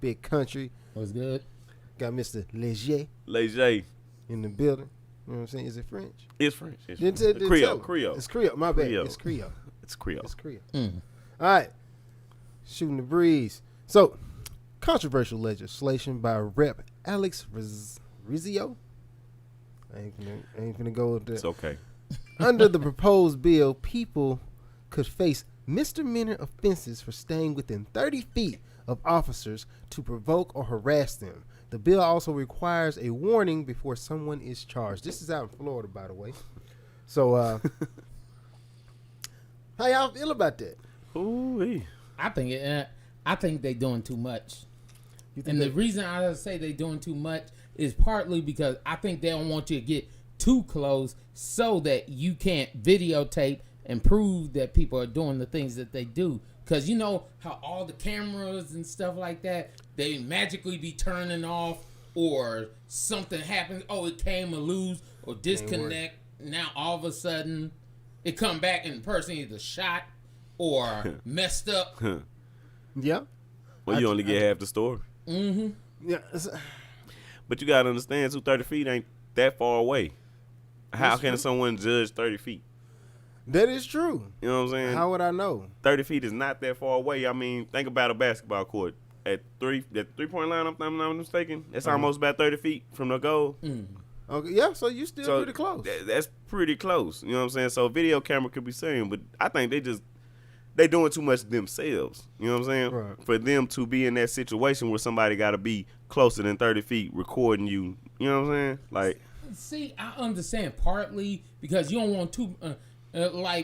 Big Country. What's good? Got Mr. Leger Leger. in the building. You know what I'm saying? Is it French? It's French. It's Didn't French. tell- Creole. tell- Creole. It's Creole. My bad. Creole. It's Creole. It's Creole. It's Creole. Mm. All right. Shooting the breeze. So, controversial legislation by Rep. Alex Rizo. I ain't gonna go with that. It's okay. Under the proposed bill, people could face misdemeanor offenses for staying within 30 feet of officers to provoke or harass them. The bill also requires a warning before someone is charged. This is out in Florida, by the way. So, how y'all feel about that? Ooh-wee. I think they doing too much. You think And the that- reason I say they doing too much is partly because I think they don't want you to get too close so that you can't videotape and prove that people are doing the things that they do. Because you know how all the cameras and stuff like that, they magically be turning off or something happens. Oh, it came loose or disconnect. Now all of a sudden it come back and the person either shot or messed up. Yeah. Well, you only get half the story. Mm-hmm. Yeah. it's- But you got to understand, 30 feet ain't that far away. How That's can true. someone judge 30 feet? That is true. You know what I'm saying? How would I know? 30 feet is not that far away. I mean, think about a basketball court. At the 3-point line, if I'm not mistaken, it's almost about 30 feet from the goal. Okay. Yeah. So you still pretty close. That's pretty close. You know what I'm saying? So a video camera could be seen, but I think they doing too much themselves. You know what I'm saying? Right. For them to be in that situation where somebody got to be closer than 30 feet recording you. You know what I'm saying? Like, See, I understand partly because you don't want to,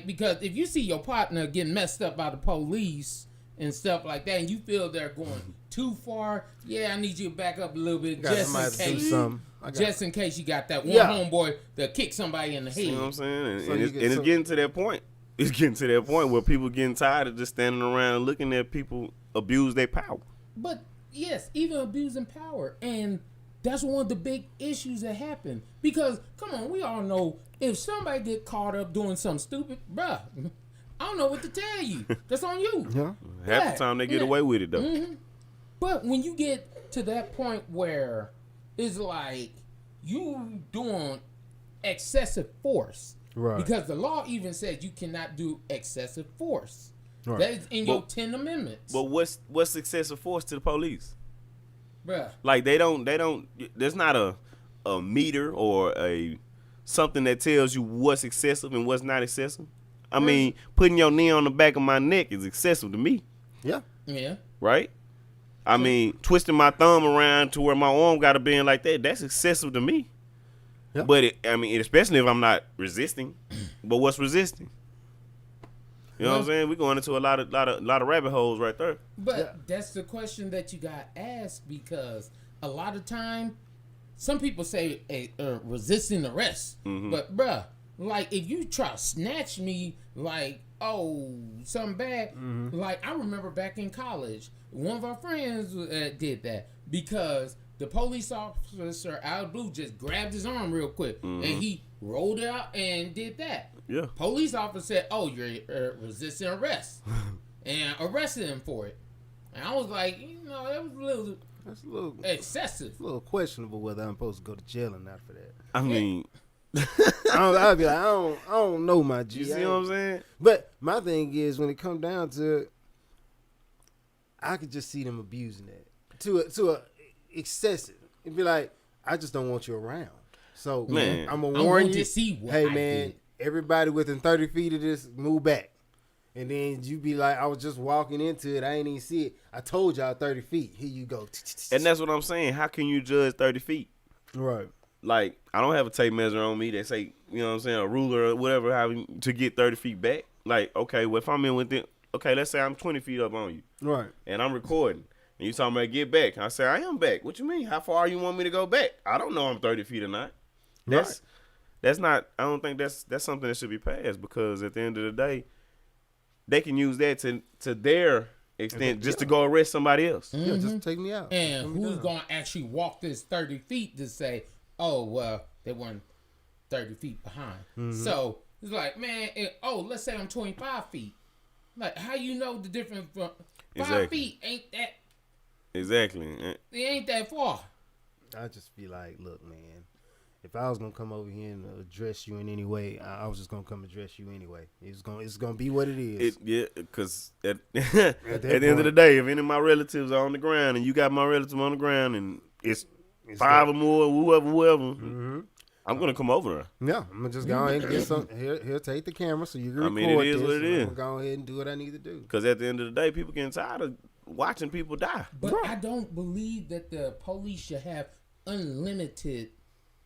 because if you see your partner getting messed up by the police and stuff like that, and you feel they're going too far, yeah, I need you to back up a little bit Got just somebody in to do case. something. Just in case you got that one Yeah. homeboy that kick somebody in the head. you know what I'm saying? And, So and you it's, get and it's some- getting to that point. It's getting to that point where people getting tired of just standing around looking at people abuse their power. But yes, even abusing power, and that's one of the big issues that happen. Because come on, we all know if somebody get caught up doing something stupid, bruh, I don't know what to tell you. That's on you. Yeah. Half the time they get away with it though. Mm-hmm. But when you get to that point where it's like you doing excessive force, Right. because the law even says you cannot do excessive force. Right. That is in your But- 10 amendments. But what's excessive force to the police? Bruh. Like they don't. There's not a meter or a something that tells you what's excessive and what's not excessive. I mean, putting your knee on the back of my neck is excessive to me, Yeah. Yeah. right? I mean, twisting my thumb around to where my arm got to be in like that—that's excessive to me. Yeah. But especially if I'm not resisting. But what's resisting? You know what I'm saying? We're going into a lot of rabbit holes right there. But Yeah. that's the question that you got asked, because a lot of time, some people say resisting arrest. Mm-hmm. But bruh, like if you try to snatch me, like something bad. Like I remember back in college, one of our friends did that because the police officer out of the blue just grabbed his arm real quick and he rolled out and did that. Yeah. Police officer said, "Oh, you're resisting arrest," and arrested him for it. And I was like, that was a little That's a little excessive. questionable whether I'm supposed to go to jail or not for that. I mean, I'll be like, I don't know, my G. you see what I'm saying? But my thing is, when it comes down to it, I could just see them abusing that to a excessive. It'd be like, I just don't want you around. So Man. I'm gonna I warn want you. to see what Hey I man, did. everybody within 30 feet of this, move back. And then you be like, I was just walking into it. I ain't even see it. I told y'all 30 feet. Here you go. And that's what I'm saying. How can you judge 30 feet? right. Like, I don't have a tape measure on me that say, you know what I'm saying, a ruler or whatever, to get 30 feet back. Like, okay, well, if I'm in within, okay, let's say I'm 20 feet up on you. Right. And I'm recording. And you talking about get back. I say, I am back. What you mean? How far you want me to go back? I don't know I'm 30 feet or not. That's not, I don't think that's something that should be passed, because at the end of the day, they can use that to their extent just to go arrest somebody else. Yeah, just take me out. And Put me who's down. going to actually walk this 30 feet to say, oh, well, they weren't 30 feet behind. So it's like, man, let's say I'm 25 feet. Like, how you know the difference from 5 Exactly. feet ain't that? Exactly. It ain't that far. I just be like, look, man. If I was gonna come over here and address you in any way, I was just gonna come address you anyway. It's gonna be what it is. Because at the end of the day, if any of my relatives are on the ground and you got my relatives on the ground and it's 5 or more, whoever, I'm gonna come over there. Yeah, I'm gonna just go ahead and get some. He'll take the camera so you can record. I mean, it is this, what it is. I'm gonna go ahead and do what I need to do. Because at the end of the day, people getting tired of watching people die. But I don't believe that the police should have unlimited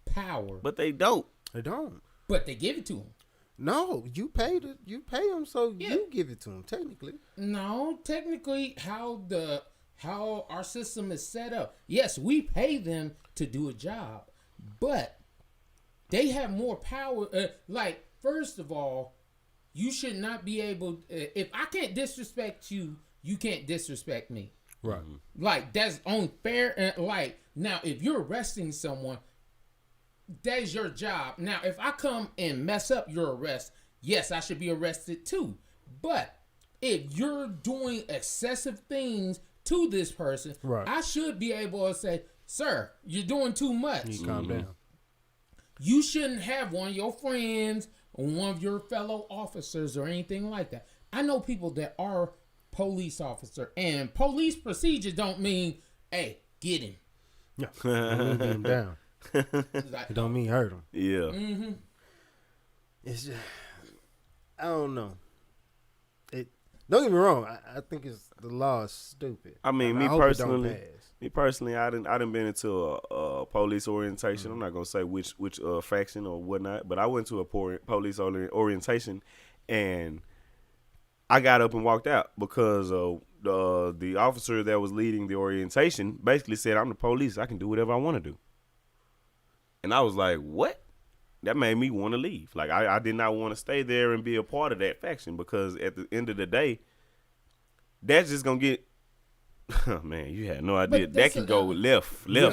power. But they don't. They don't. But they give it to them. No, you pay them, so you give it to them. Technically, no. Technically, how our system is set up, yes, we pay them to do a job, but they have more power. Like, first of all, you should not be able. If I can't disrespect you, you can't disrespect me. right? Like, that's unfair. Like, now, if you're arresting someone, that's your job. Now, if I come and mess up your arrest, yes, I should be arrested too. But if you're doing excessive things to this person, Right. I should be able to say, sir, you're doing too much. You calm down. You shouldn't have one of your friends or one of your fellow officers or anything like that. I know people that are police officer, and police procedure don't mean, hey, get him. Yeah, get him down. Like, It don't mean hurt him. Yeah. It's just, I don't know. Don't get me wrong. I think the law is stupid. I mean, I hope it don't me pass. personally, I didn't been into a police orientation. I'm not gonna say which faction or whatnot, but I went to a police orientation, and I got up and walked out because the officer that was leading the orientation basically said, "I'm the police. I can do whatever I want to do." And I was like, "What?" That made me want to leave. Like, I did not want to stay there and be a part of that faction, because at the end of the day, that's just gonna get. Oh, man, you had no idea. That can go left real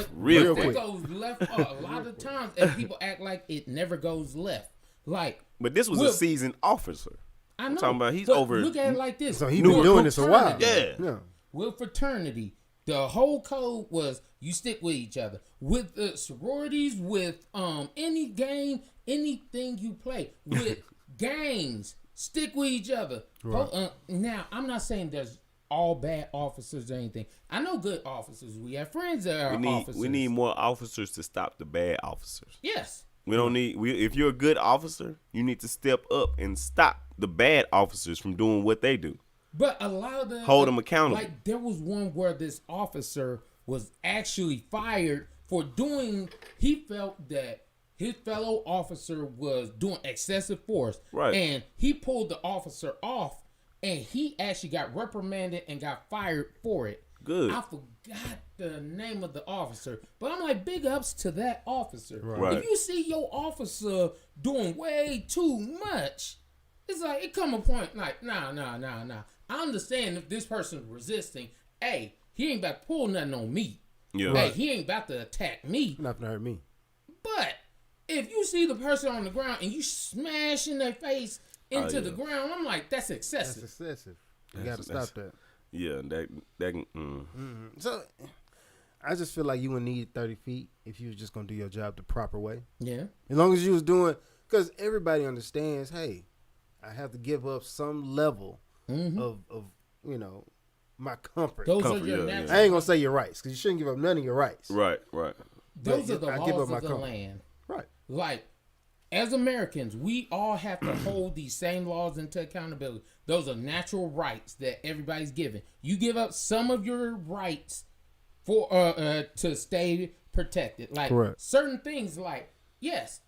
quick. That goes left a lot of times, and people act like it never goes left. Like, But this was a seasoned officer. I know. I'm talking about he's but over. Look at it like this. So he been doing this a while. Yeah. With fraternity, the whole code was you stick with each other. With the sororities, with any game, anything you play, with gangs, stick with each other. Right. Now, I'm not saying there's all bad officers or anything. I know good officers. We have friends that are officers. We need more officers to stop the bad officers. Yes. We don't need. If you're a good officer, you need to step up and stop the bad officers from doing what they do. But a lot of them Hold them accountable. Like, there was one where this officer was actually fired for doing. He felt that his fellow officer was doing excessive force, Right? And he pulled the officer off, and he actually got reprimanded and got fired for it. Good. I forgot the name of the officer, but I'm like, big ups to that officer. Right. If you see your officer doing way too much, it's like, it come a point like, nah. I understand if this person's resisting. Hey, he ain't about to pull nothing on me. Yeah. Hey, he ain't about to attack me. Not gonna hurt me. But if you see the person on the ground and you smashing their face into the ground, I'm like, that's excessive. That's excessive. You gotta stop that. Yeah, that. So, I just feel like you would need 30 feet if you was just gonna do your job the proper way. Yeah. As long as you was doing, because everybody understands, hey, I have to give up some level of my comfort. Those are your natural. I ain't gonna say your rights, because you shouldn't give up none of your rights. Right. Those are the I give laws up my of the comfort. land. Right. Like, as Americans, we all have to hold these same laws into accountability. Those are natural rights that everybody's given. You give up some of your rights for to stay protected. Like, Correct. certain things, like, yes,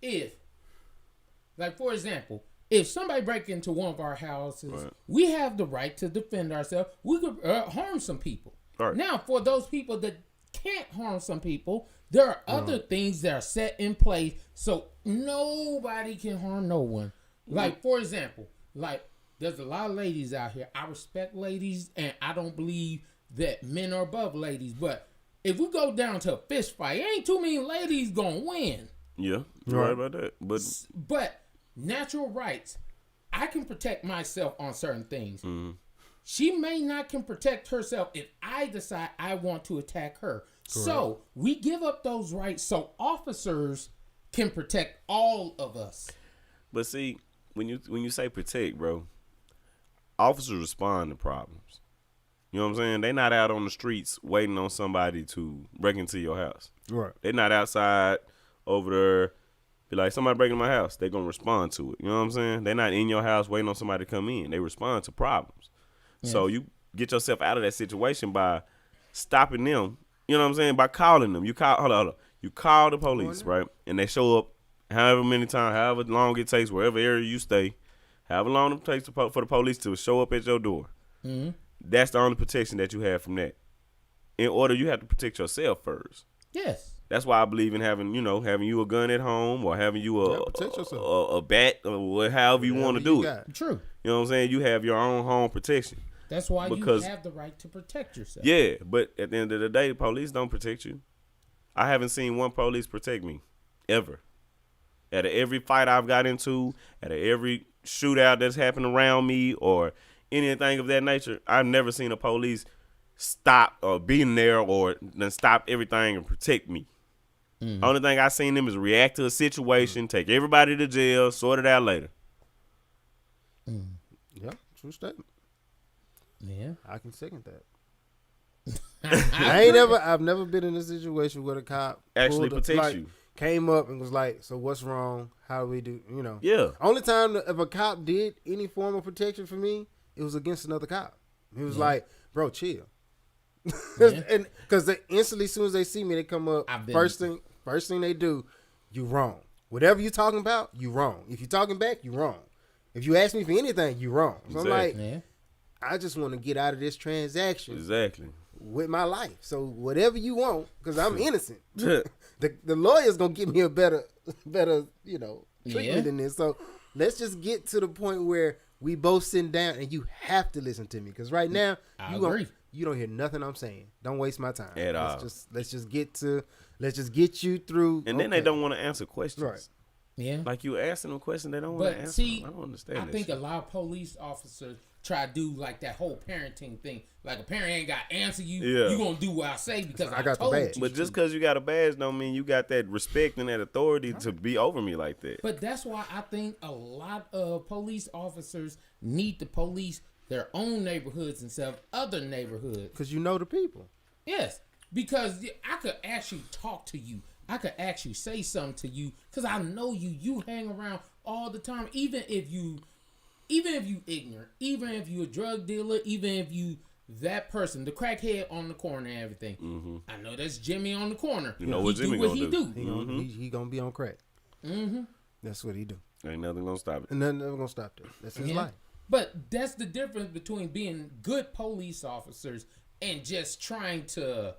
for example, if somebody break into one of our houses, we have the right to defend ourselves. We could harm some people. Right. Now, for those people that can't harm some people, there are other things that are set in place so nobody can harm no one. Like, for example, like, there's a lot of ladies out here. I respect ladies, and I don't believe that men are above ladies. But if we go down to a fist fight, ain't too many ladies gonna win. Yeah, you're right about that. But natural rights, I can protect myself on certain things. she may not can protect herself if I decide I want to attack her. Correct. So we give up those rights so officers can protect all of us. But see, when you say protect, bro, officers respond to problems. You know what I'm saying? They not out on the streets waiting on somebody to break into your house. Right. They're not outside over there. Be like, somebody breaking my house. They're going to respond to it. You know what I'm saying? They're not in your house waiting on somebody to come in. They respond to problems. Yes. So you get yourself out of that situation by stopping them. You know what I'm saying? By calling them. Hold on. You call the police, right? And they show up however many times, however long it takes, wherever area you stay, however long it takes for the police to show up at your door. Mm-hmm. That's the only protection that you have from that. In order, you have to protect yourself first. Yes. That's why I believe in having you a gun at home or having you a bat or however you want to do it. True. You know what I'm saying? You have your own home protection. That's why you have the right to protect yourself. Yeah, but at the end of the day, the police don't protect you. I haven't seen one police protect me, ever. At every fight I've got into, at every shootout that's happened around me or anything of that nature, I've never seen a police stop or being there or then stop everything and protect me. Mm-hmm. Only thing I seen them is react to a situation, take everybody to jail, sort it out later. Mm. Yeah, true statement. Yeah, I can second that. I've never been in a situation where the cop actually protects you. Came up and was like, "So what's wrong? How do we do?" You know. Yeah. Only time if a cop did any form of protection for me, it was against another cop. He was like, "Bro, chill." And because they instantly, as soon as they see me, they come up. First thing they do, you wrong. Whatever you talking about, you wrong. If you talking back, you wrong. If you ask me for anything, you wrong. So exactly. I'm like, I just want to get out of this transaction. Exactly. With my life. So whatever you want, because I'm innocent. the lawyer's gonna give me a better treatment than this. So let's just get to the point where we both sitting down and you have to listen to me. Because right now you don't hear nothing I'm saying. Don't waste my time. At all. Let's just get you through. And then they don't want to answer questions. Right. Yeah. Like you asking them questions, they don't want to answer. See, I don't understand. I think a lot of police officers try to do like that whole parenting thing. Like a parent ain't got to answer you. Yeah. You gonna do what I say because I got told the badge. But just because you got a badge don't mean you got that respect and that authority to be over me like that. But that's why I think a lot of police officers need to police their own neighborhoods instead of other neighborhoods. Because you know the people. Yes. Because I could actually talk to you. I could actually say something to you because I know you. You hang around all the time. Even if you ignorant, even if you a drug dealer, even if you that person, the crackhead on the corner and everything. Mm-hmm. I know that's Jimmy on the corner. You know what Jimmy gonna do. He gonna be on crack. Mm-hmm. That's what he do. Ain't nothing gonna stop it. And nothing ever gonna stop that. That's his life. But that's the difference between being good police officers and just trying to,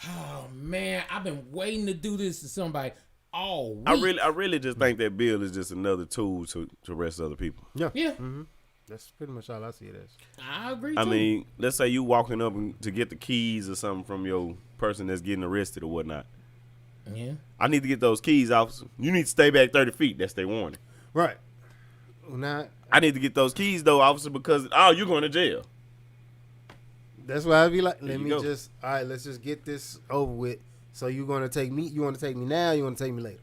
oh man, I've been waiting to do this to somebody all week. I really just think that bill is just another tool to arrest other people. Yeah. Mm-hmm. That's pretty much all I see it as. I agree too. I mean, let's say you walking up to get the keys or something from your person that's getting arrested or whatnot. Yeah. I need to get those keys, officer. You need to stay back 30 feet. That's their warning. Right. Well, I need to get those keys, though, officer, because, you're going to jail. That's why I'd be like, let's just get this over with. So you want to take me now, you want to take me later.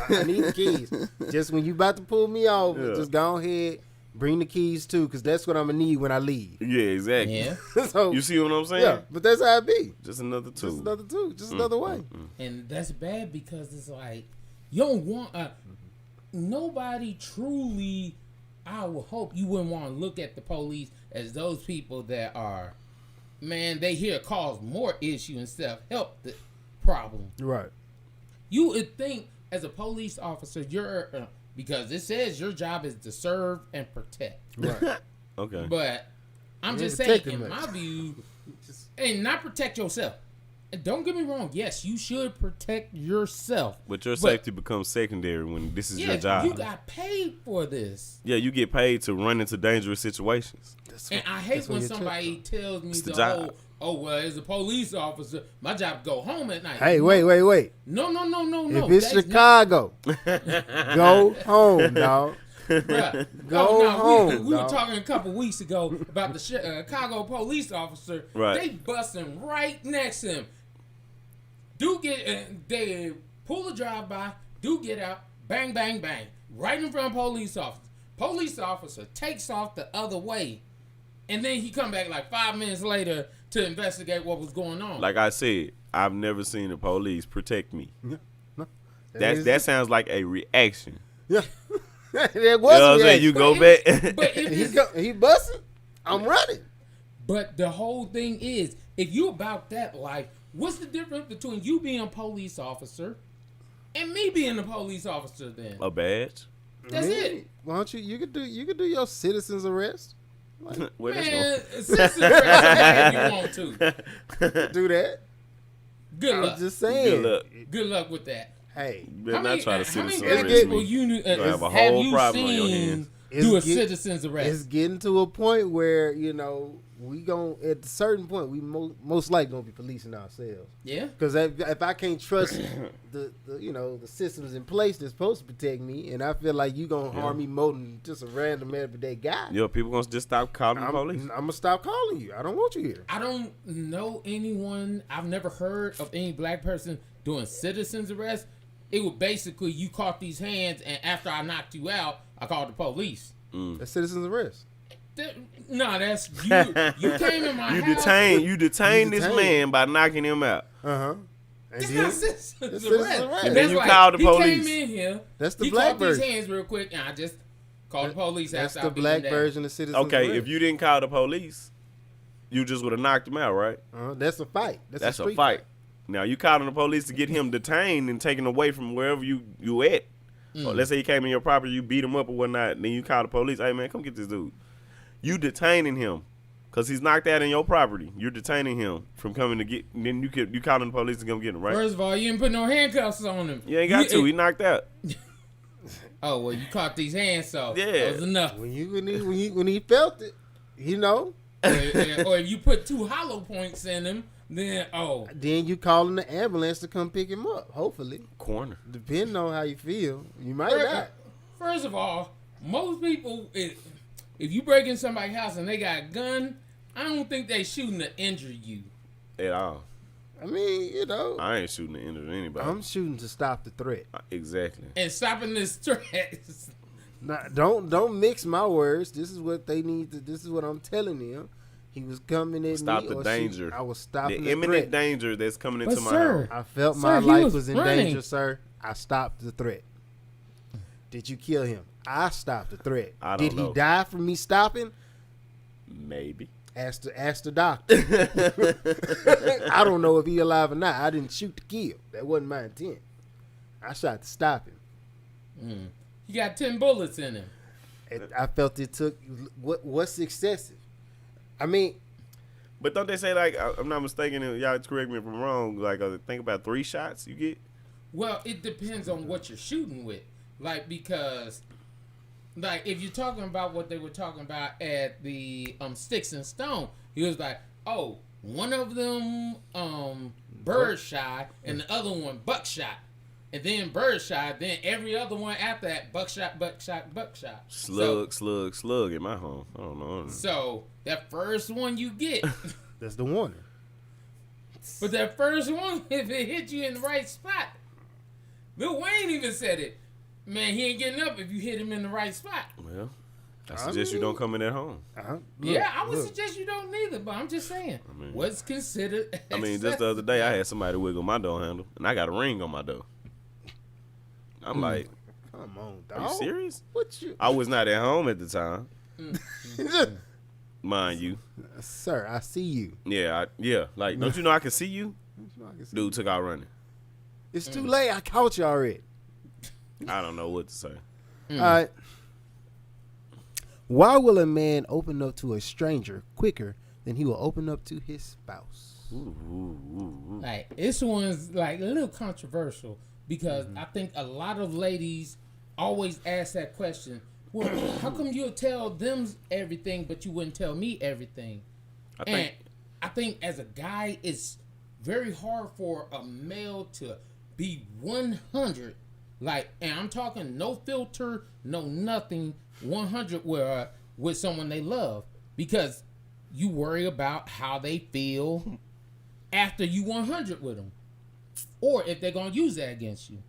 I need the keys. Just when you about to pull me off, just go ahead, bring the keys too, because that's what I'm going to need when I leave. Yeah, exactly. Yeah. So, you see what I'm saying? Yeah, but that's how it be. Just another tool. Just another way. And that's bad because it's like, you don't want, nobody truly, I would hope you wouldn't want to look at the police as those people that are, man, they here cause more issue instead of help the problem. Right. You would think as a police officer, you're, because it says your job is to serve and protect. Right. Okay. But I'm just saying, in my view, and not protect yourself. And don't get me wrong. Yes, you should protect yourself. But your safety becomes secondary when this is your job. You got paid for this. Yeah, you get paid to run into dangerous situations. And I hate when somebody tells me as a police officer, my job go home at night. Hey, wait. No. If it's Chicago, go home, dog. Bruh. Go home, We were dog. talking a couple weeks ago about the Chicago police officer. Right. They busting right next to him. Dude they pull a drive-by. Dude get out. Bang, bang, bang. Right in front of police officer. Police officer takes off the other way. And then he come back like 5 minutes later to investigate what was going on. Like I said, I've never seen the police protect me. Yeah. No. That sounds like a reaction. Yeah. That was You know what I'm saying? You But go if- back. But if it's- he busting. I'm running. But the whole thing is, if you about that life, what's the difference between you being a police officer and me being a police officer then? A badge? That's it. Why don't you could do your citizen's arrest. Where that's Man, going? citizen arrest if you want to. Do that. Good I'm luck. just saying. Good luck. Good luck with that. Hey, Better not try to how many citizen black arrest people me. you You're gonna have a have whole you problem on your seen hands. do a It's get- citizen's arrest? it's getting to a point where we gon' at a certain point we most likely gonna be policing ourselves. Yeah. Because if I can't trust the systems in place that's supposed to protect me, and I feel like you gonna harm me more than just a random everyday guy, Yo, people gonna just stop calling the I'm police. gonna stop calling you. I don't want you here. I don't know anyone. I've never heard of any black person doing citizen's arrest. It was basically you caught these hands, and after I knocked you out, I called the police. That's citizen's arrest. No, that's you. You came in my You house. detained this detained. man by knocking him out. It's not citizen's It's arrest. citizen's arrest. And then That's you like, called the he police. came in here. That's the he black caught these version. hands real quick, and I just called the police. That's after the I beat black him down. version of citizen's Okay, arrest. if you didn't call the police, you just would have knocked him out, right? That's a fight. That's a street fight. Now you calling the police to get him detained and taken away from wherever you at. Or let's say he came in your property, you beat him up or whatnot, then you call the police. Hey man, come get this dude. You detaining him because he's knocked out in your property. You're detaining him from coming to get. Then you calling the police to come get him, right? First of all, you didn't put no handcuffs on him. You ain't got to. He knocked out. Oh well, you caught these hands, so Yeah. that was enough. When he felt it, or if you put 2 hollow points in him, then then you calling the ambulance to come pick him up. Hopefully, Corner. depending on how you feel, you might not. First of all, most people, if you break in somebody's house and they got a gun, I don't think they shooting to injure you. At all. I mean, I ain't shooting to injure anybody. I'm shooting to stop the threat. Exactly. And stopping this threat. Now, don't mix my words. This is what they need to. This is what I'm telling them. He was coming at Stop me. the or danger. I was stopping The the imminent threat. danger that's coming into But my sir, house. I felt Sir, my he life was was in running. danger, sir. I stopped the threat. Did you kill him? I stopped the threat. I don't Did know. he die from me stopping? Maybe. Ask the doctor. I don't know if he alive or not. I didn't shoot to kill. That wasn't my intent. I shot to stop him. He got 10 bullets in him. And I felt it took. What's excessive? I mean, But don't they say, like, I'm not mistaken, and y'all correct me if I'm wrong, like, think about 3 shots you get? Well, it depends on what you're shooting with. Like, because, like, if you're talking about what they were talking about at the Sticks and Stone, he was like, oh, one of them bird shot and the other one buckshot. And then bird shot, then every other one after that, buckshot. Slug in my home. I don't know. So that first one you get, that's the warning. but that first one, if it hit you in the right spot, Lil Wayne even said it. Man, he ain't getting up if you hit him in the right spot. Well, I suggest you don't come in at home. Yeah, I would suggest you don't neither, but I'm just saying, what's considered I mean, just the other day, I had somebody wiggle my door handle, and I got a ring on my door. I'm like, Come on, dog. are you serious? What you, I was not at home at the time, mind you. sir? I see you. Yeah, like, don't you know I can see you? Dude took out running. It's too late. I caught you already. I don't know what to say. All right. Why will a man open up to a stranger quicker than he will open up to his spouse? like this one's like a little controversial because I think a lot of ladies always ask that question. Well, how come you'll tell them everything, but you wouldn't tell me everything? I think as a guy, it's very hard for a male to be 100 Like, and I'm talking no filter, no nothing, 100 with someone they love, because you worry about how they feel after you 100 with them, or if they're gonna use that against you.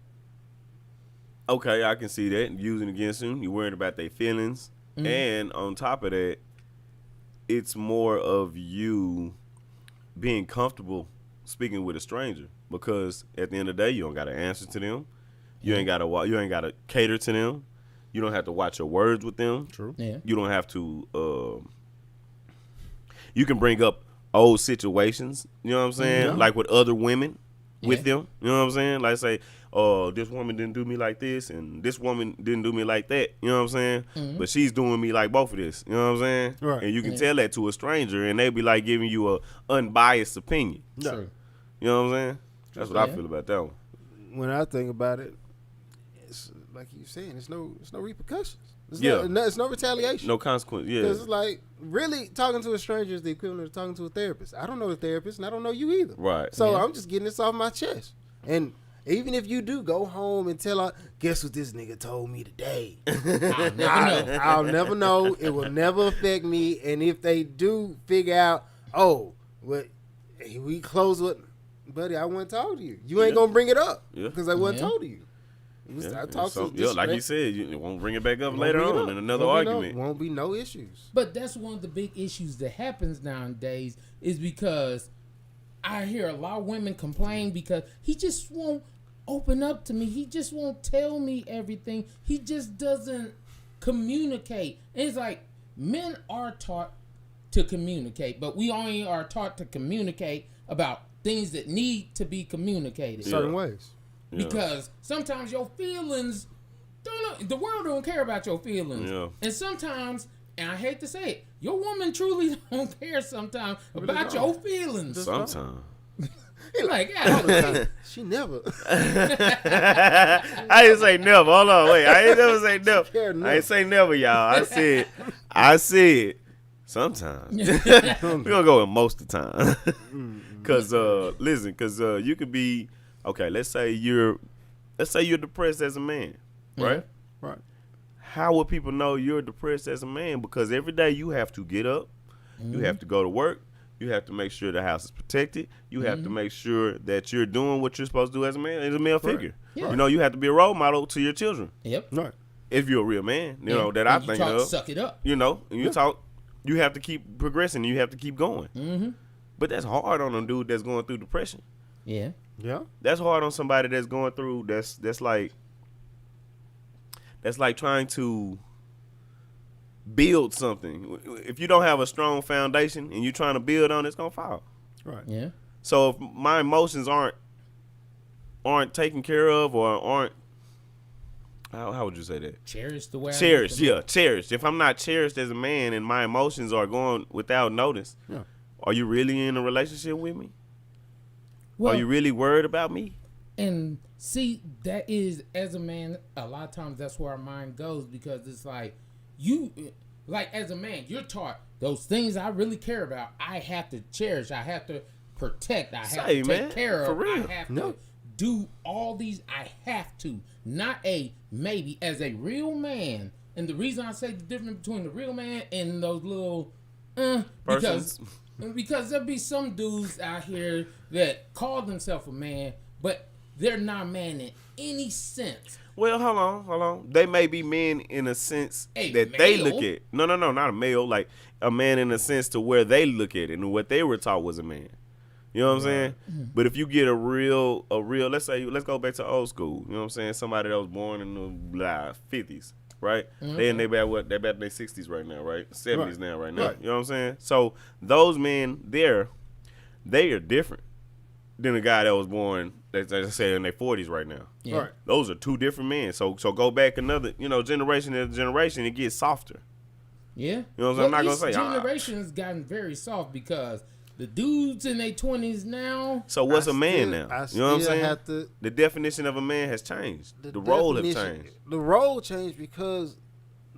Okay, I can see that. Using against them, you're worried about their feelings. And on top of that, it's more of you being comfortable speaking with a stranger, because at the end of the day, you don't got to answer to them. You ain't got to cater to them. You don't have to watch your words with them. True. Yeah. You don't have to. You can bring up old situations. You know what I'm saying? Yeah. Like with other women, with Yeah. them. You know what I'm saying? Like say, this woman didn't do me like this, and this woman didn't do me like that. You know what I'm saying? But she's doing me like both of this. You know what I'm saying? Right. And you can Yeah. tell that to a stranger, and they be like giving you a unbiased opinion. No. True. You know what I'm saying? That's what I Yeah. feel about that one. When I think about it, it's like you saying, it's no repercussions. It's Yeah. it's no retaliation. No consequence. Yeah. Because it's like, really, talking to a stranger is the equivalent of talking to a therapist. I don't know the therapist, and I don't know you either. Right. So Yeah. I'm just getting this off my chest. And even if you do go home and tell her, guess what this nigga told me today? I'll never know. I'll never know. It will never affect me. And if they do figure out, oh, what we close with, buddy, I wasn't talking to you. You ain't Yeah. gonna bring it up Yeah. because I wasn't Yeah. told to you. Yeah. I talk So, to yeah, like you disrespect. said, you won't bring it back up Won't later bring it on up. in another Won't be argument. won't be no issues. But that's one of the big issues that happens nowadays, is because I hear a lot of women complain because he just won't open up to me. He just won't tell me everything. He just doesn't communicate. And it's like, men are taught to communicate, but we only are taught to communicate about things that need to be communicated. Certain ways. Yeah. Because sometimes your feelings the world don't care about your feelings. Yeah. And sometimes, and I hate to say it, your woman truly don't care sometimes about don't. your feelings. Sometimes. Like, All the yeah. time. She never. I didn't say never. Hold on, wait. I ain't never say never. Care enough. I ain't say never, y'all. I said sometimes. We're gonna go with most of the time. Cause listen, you could be okay, let's say you're depressed as a man, right? Right. How would people know you're depressed as a man? Because every day you have to get up, you have to go to work, you have to make sure the house is protected, you have to make sure that you're doing what you're supposed to do as a man, as a male figure. Yeah. You know, you have to be a role model to your children. Yep. Right. If you're a real man, you know, Yeah. that I And you think talk, of. suck it up. You know, and you talk, you have to keep progressing, you have to keep going. Mm-hmm. But that's hard on a dude that's going through depression. Yeah. Yeah. That's hard on somebody that's going through that's like trying to build something. If you don't have a strong foundation and you're trying to build on it, it's gonna fall. Right. Yeah. So if my emotions aren't taken care of or aren't how would you say that? Cherish the way Cherished, I yeah, cherished. If I'm not cherished as a man and my emotions are going without notice, Yeah. are you really in a relationship with me? Well, Are you really worried about me? and see, that is, as a man, a lot of times that's where our mind goes, because it's like, as a man, you're taught those things I really care about, I have to cherish, I have to protect, I have Say, to man, take care for of, real. I have No. to do all these, I have to, not a maybe. As a real man, and the reason I say the difference between the real man and those little Persons. because there'll be some dudes out here that call themselves a man, but they're not man in any sense. Well, hold on. They may be men in a sense A that they male? look at. No, not a male. Like a man in a sense to where they look at it and what they were taught was a man. You know what I'm saying? But if you get a real, let's go back to old school. You know what I'm saying? Somebody that was born in the 50s, right? They in their about in their 60s right now, right? 70s Right. now, right now. Right. You know what I'm saying? So those men there, they are different than the guy that was born, let's say, in their 40s right now. Yeah. Right. Those are two different men. So go back another, generation to generation, it gets softer. Yeah. You know what I'm saying? I'm not gonna say, Each generation has gotten very soft, because the dudes in their 20s now. So what's I a man still- now? I You know what I'm still saying? have to- The definition of a man has changed. The role has definition- changed. The role changed because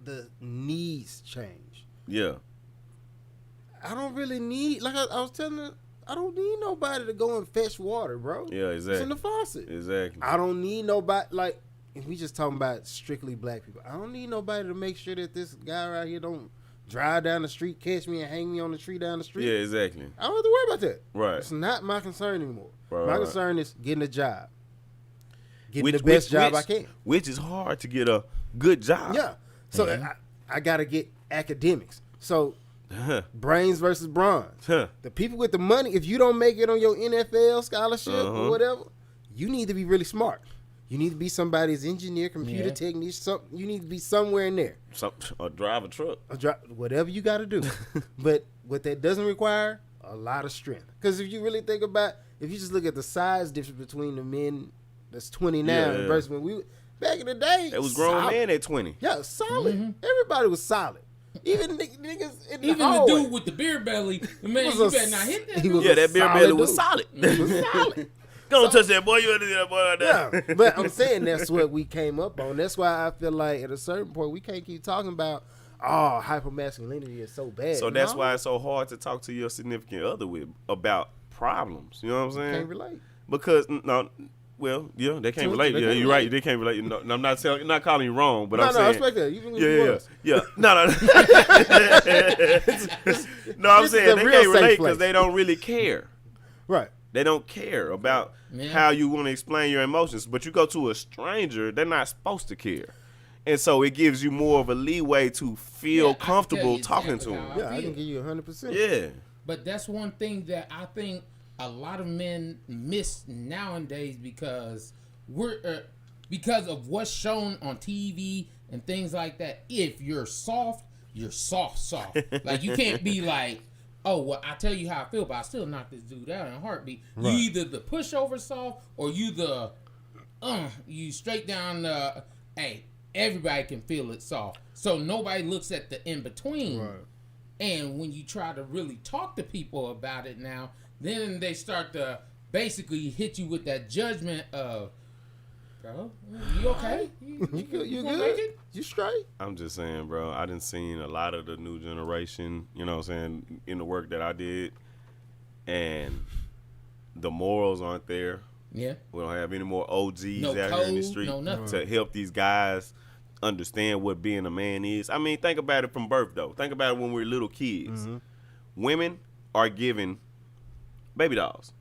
the needs changed. Yeah. I don't really need, like I was telling her, I don't need nobody to go and fetch water, bro. Yeah, It's in exactly. the faucet. Exactly. I don't need nobody, like, if we just talking about strictly black people, I don't need nobody to make sure that this guy right here don't drive down the street, catch me, and hang me on the tree down the street. Yeah, exactly. I don't have to worry about that. Right. It's not my concern anymore. Right, my right. concern is getting a job. Getting the best job I can. Which is hard to get a good job. Yeah. So I got to get academics. So brains versus bronze. The people with the money, if you don't make it on your NFL scholarship or whatever, you need to be really smart. You need to be somebody's engineer, computer technician. You need to be somewhere in there. Or drive a truck. Whatever you got to do. But what that doesn't require, a lot of strength. Because if you really think about, if you just look at the size difference between the men that's 20 now versus when we back in the day, it was grown men at 20. Yeah, solid. Everybody was solid. Even niggas in the Even hallway. the dude with the beer belly, man, you better not hit that. was Yeah, a that beer solid belly was dude. solid. He was solid. Don't touch that boy. You under that boy out there. Yeah, but I'm saying that's what we came up on. That's why I feel like at a certain point we can't keep talking about hypermasculinity is so bad. So that's why it's so hard to talk to your significant other about problems. You know what I'm saying? Can't relate. Because they can't relate. They Yeah, can't you're right. They can't relate. No, I'm not calling you wrong, but I'm saying. I respect that. You can Yeah. No. No, I'm saying they can't relate because they don't really care. Right. They don't care about how you want to explain your emotions. But you go to a stranger, they're not supposed to care. And so it gives you more of a leeway to feel comfortable talking to them. Yeah, I can give you 100%. Yeah. But that's one thing that I think a lot of men miss nowadays because because of what's shown on TV and things like that. If you're soft, you're soft. Like you can't be like, oh, well, I tell you how I feel, but I still knock this dude out in a heartbeat. Right. You either the pushover soft or you the you straight down the everybody can feel it soft. So nobody looks at the in between. Right. And when you try to really talk to people about it now, then they start to basically hit you with that judgment of, bro, you okay? You good? You straight? I'm just saying, bro, I done seen a lot of the new generation, you know what I'm saying, in the work that I did, and the morals aren't there. Yeah. We don't have any more OGs out here in the street to help these guys understand what being a man is. I mean, think about it from birth, though. Think about it when we're little kids. Mm-hmm. Women are given baby dolls.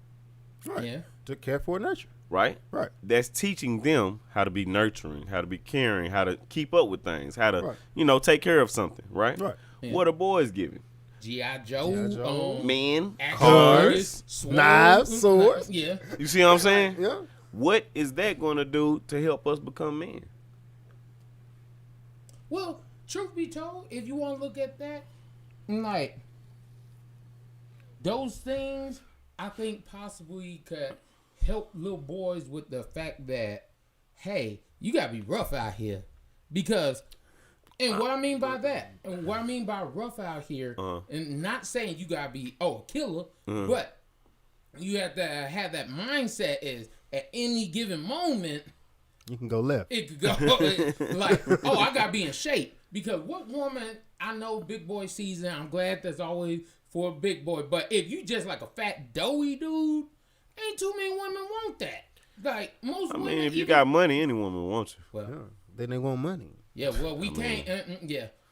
Right. Yeah. To care for and nurture. Right? Right. That's teaching them how to be nurturing, how to be caring, how to keep up with things, how to, take care of something, right? Right. Yeah. What are boys given? G.I. Joe. Men, cars, knives, swords. Yeah. You see what I'm saying? Yeah. What is that going to do to help us become men? Well, truth be told, if you want to look at that, like, those things, I think possibly could help little boys with the fact that, hey, you got to be rough out here. Because, and what I mean by that, and what I mean by rough out here, and not saying you got to be, a killer, but you have to have that mindset is at any given moment, you can go left. It could go like, I gotta be in shape. Because what woman, I know big boy season, I'm glad there's always for a big boy. But if you just like a fat doughy dude, ain't too many women want that. Like most women. I mean, if you got money, any woman wants you. Well, then they want money. Yeah, well, we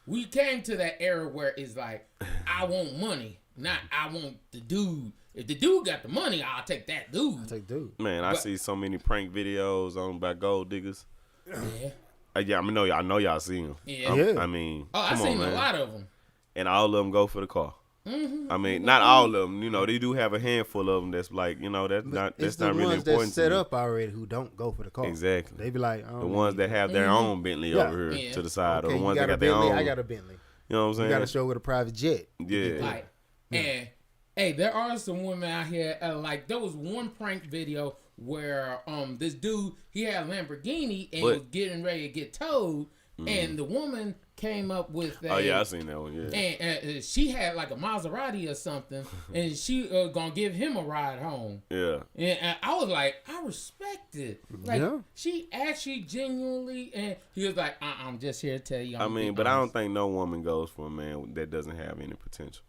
we came to that era where it's like, I want money, not I want the dude. If the dude got the money, I'll take that dude. I'll take dude. Man, I see so many prank videos on by gold diggers. Yeah. I know y'all see them. Yeah. I mean, I've seen a lot of them. And all of them go for the car. Mm-hmm. I mean, not all of them. You know, they do have a handful of them that's like, that's not really important. It's the ones that's set up already who don't go for the car. Exactly. They be like, the ones that have their own Bentley over here to the side, or the ones that got their own. I got a Bentley. You know what I'm saying? You got to show with a private jet. Yeah. Like, and hey, there are some women out here. Like there was one prank video where this dude, he had a Lamborghini and was getting ready to get towed, and the woman came up with oh yeah, I seen that one. Yeah, and she had like a Maserati or something, and she gonna give him a ride home. Yeah, and I was like, I respect it. Like she actually genuinely, and he was like, I'm just here to tell you. I mean, but honest. I don't think no woman goes for a man that doesn't have any potential.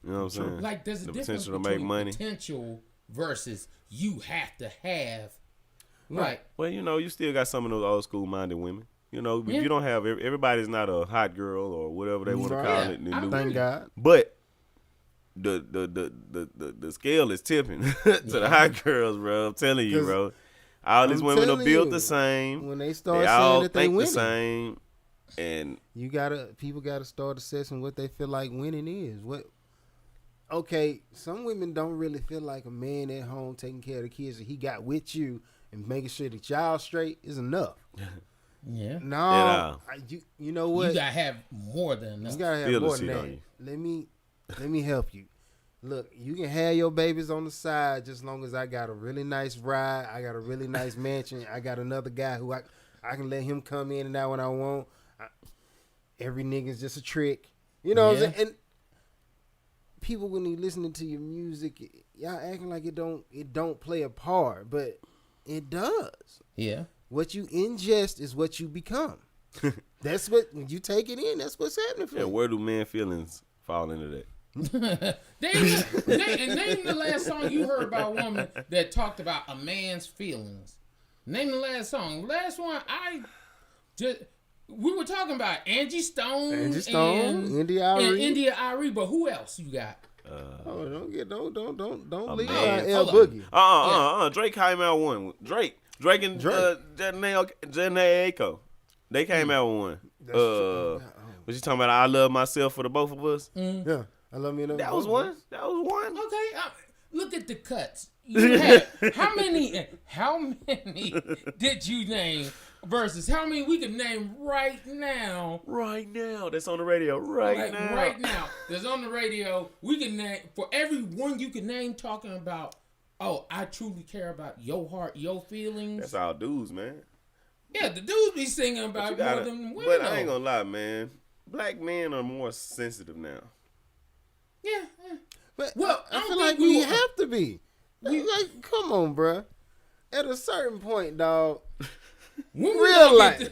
You know what I'm saying? Like there's a difference potential to between make money, potential versus you have to have Right. Well, you still got some of those old school minded women. But you don't have everybody's not a hot girl or whatever they want to call it. Thank God. But the scale is tipping to the hot girls, bro. I'm telling you, bro. All these women are built the same. When they start they saying all that they think the winning, same, and people gotta start assessing what they feel like winning is. Okay, some women don't really feel like a man at home taking care of the kids that he got with you and making sure that y'all straight is enough. Yeah. No, you know what? You gotta have more than enough. You gotta have more than that. Let me help you. Look, you can have your babies on the side just long as I got a really nice ride. I got a really nice mansion. I got another guy who I can let him come in and out when I want. Every nigga's just a trick. You know what I'm saying? And people, when they listening to your music, y'all acting like it don't play a part, but it does. Yeah. What you ingest is what you become. That's what, when you take it in, that's what's happening for you. where do men feelings fall into that? Name the last song you heard about a woman that talked about a man's feelings. Name the last song. Last one we were talking about Angie Stone, India Ari, but who else you got? Don't leave man. out L Boogie. Drake came out with one. Drake and Janae Aiko. They came out with one. Was you talking about I love myself for the both of us? Yeah. I love me. That was one. Okay, look at the cuts. You had how many did you name versus how many we can name right now? Right now, that's on the radio. Right now, that's on the radio. We can name for every one you can name talking about. Oh, I truly care about your heart, your feelings. That's all dudes, man. Yeah, the dudes be singing about more than women. But I ain't gonna lie, man. Black men are more sensitive now. Yeah. But I feel like we have to be. Like, come on, bruh. At a certain point, dog. real life.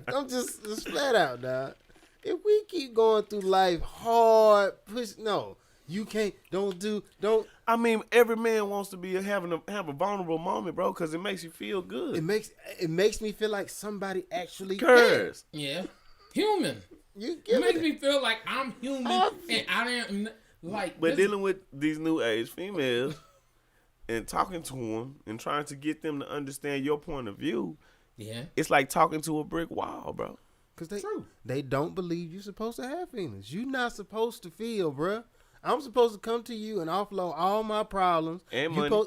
I'm just flat out, dog. If we keep going through life hard, you can't. Don't. I mean, every man wants to be have a vulnerable moment, bro, because it makes you feel good. It makes me feel like somebody actually cares. Yeah, human. It makes me feel like I'm human and I didn't like. But dealing with these new age females and talking to them and trying to get them to understand your point of view, it's like talking to a brick wall, bro. Because they don't believe you're supposed to have feelings. You're not supposed to feel, bruh. I'm supposed to come to you and offload all my problems and money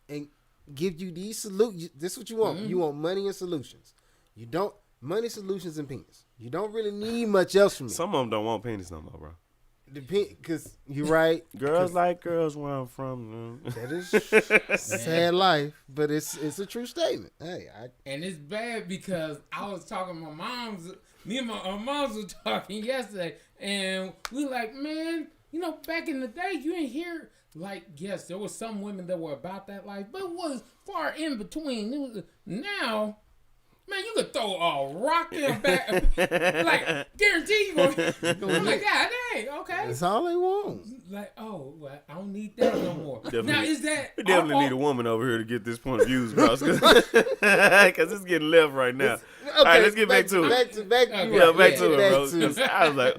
and give you these solutions. This is what you want. Mm-hmm. You want money and solutions. You don't money, solutions, and penis. You don't really need much else from me. Some of them don't want penis no more, bro. Because you're right. Girls like girls where I'm from. That is sad life, but it's a true statement. Hey, and it's bad because I was talking to my mom's. Me and my moms were talking yesterday, and we like, man, back in the day, you didn't hear yes, there was some women that were about that life, but it was far in between. Now. Man, you could throw a rock in a back. Guarantee you going I'm like, God dang, okay. That's all they want. I don't need that no more. Now, is that... We definitely need a woman over here to get this point of view across. Because it's getting left right now. All right, let's get back to it. Back to it, bro. I was like,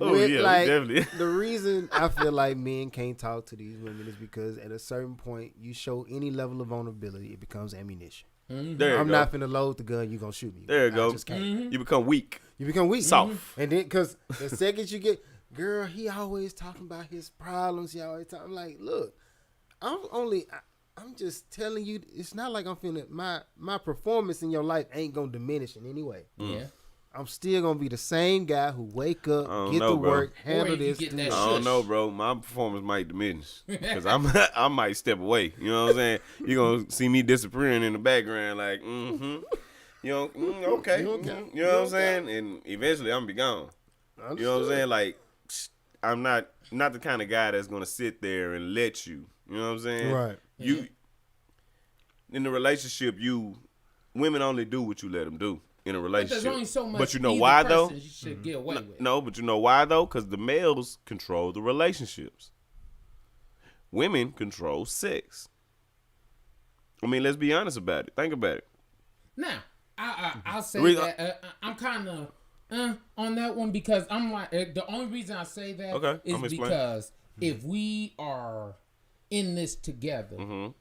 definitely. The reason I feel like men can't talk to these women is because at a certain point, you show any level of vulnerability, it becomes ammunition. Mm-hmm. I'm not finna load the gun. You gonna shoot me? There you go. Just can't. Mm-hmm. You become weak, soft, and then because the second you get, girl, he always talking about his problems. He always talking like, look, I'm just telling you. It's not like I'm finna my performance in your life ain't gonna diminish in any way. Yeah. I'm still gonna be the same guy who wake up, get to work, handle this. I don't know, bro. My performance might diminish because I might step away. You know what I'm saying? You're gonna see me disappearing in the background, like, okay. You know what I'm saying? And eventually, I'm gonna be gone. You know what I'm saying? Like, I'm not the kind of guy that's gonna sit there and let you. You know what I'm saying? Right. You in the relationship, women only do what you let them do. In a relationship, but there's only so much. But you know why though? You should get away with. No, but you know why though? Because the males control the relationships. Women control sex. I mean, let's be honest about it. Think about it. Now, I'll say that I'm kind of on that one because I'm like the only reason I say that is because if we are in this together,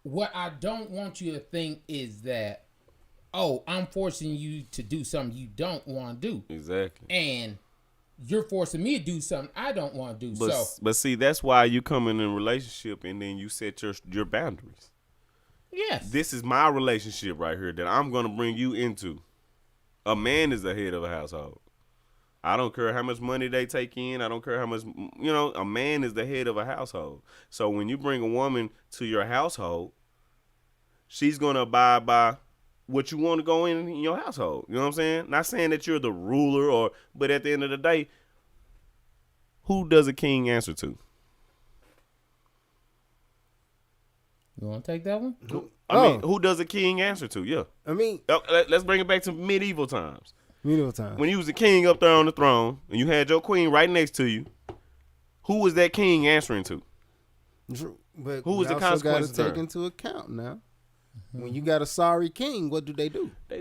what I don't want you to think is that, oh, I'm forcing you to do something you don't want to do. Exactly. And you're forcing me to do something I don't want to do. But see, that's why you come in a relationship and then you set your boundaries. Yes. This is my relationship right here that I'm going to bring you into. A man is the head of a household. I don't care how much money they take in. I don't care how much, a man is the head of a household. So when you bring a woman to your household, she's going to abide by what you want to go in your household. You know what I'm saying? Not saying that you're the ruler but at the end of the day, who does a king answer to? You want to take that one? I mean, who does a king answer to? Yeah. I mean, let's bring it back to medieval times. Medieval times. When you was the king up there on the throne and you had your queen right next to you, who was that king answering to? But who was the consequences? Got to take into account now. When you got a sorry king, what do? They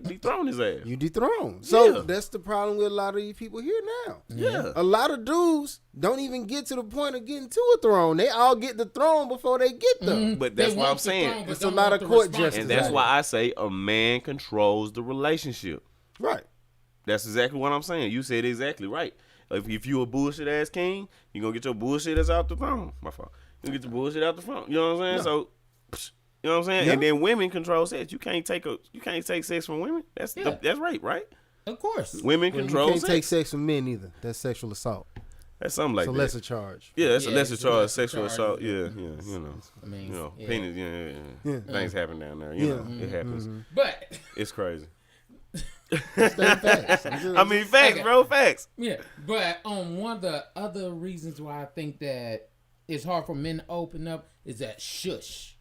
dethrone his ass. You dethrone. So that's the problem with a lot of these people here now. Yeah. A lot of dudes don't even get to the point of getting to a throne. They all get the throne before they get there. But that's what I'm saying. It's a lot of court justice. And that's why I say a man controls the relationship. Right. That's exactly what I'm saying. You said exactly right. If you a bullshit ass king, you gonna get your bullshit ass out the throne. My fault. You get your bullshit out the front. You know what I'm saying? So you know what I'm saying? Yeah. And then women control sex. You can't take sex from women. That's rape, right? Of course. Women control sex. You can't take sex from men either. That's sexual assault. That's something like that. It's a lesser charge. Yeah, that's a lesser charge. Sexual assault. Yeah. I mean, penis. Yeah. Things happen down there. You know, it happens. Mm-hmm. But it's crazy. Facts. I mean, facts, bro. Facts. Yeah, but one of the other reasons why I think that it's hard for men to open up is that shush.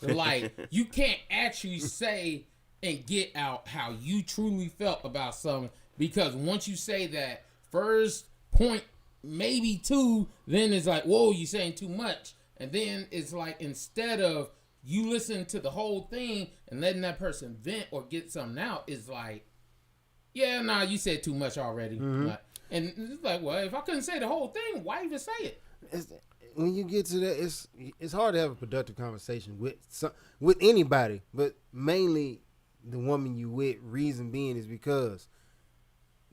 Like, you can't actually say and get out how you truly felt about something, because once you say that first point, maybe two, then it's like, whoa, you're saying too much. And then it's like, instead of you listening to the whole thing and letting that person vent or get something out, it's like, yeah, nah, you said too much already. And it's like, well, if I couldn't say the whole thing, why even say it? When you get to that, it's hard to have a productive conversation with anybody, but mainly the woman you with. Reason being is because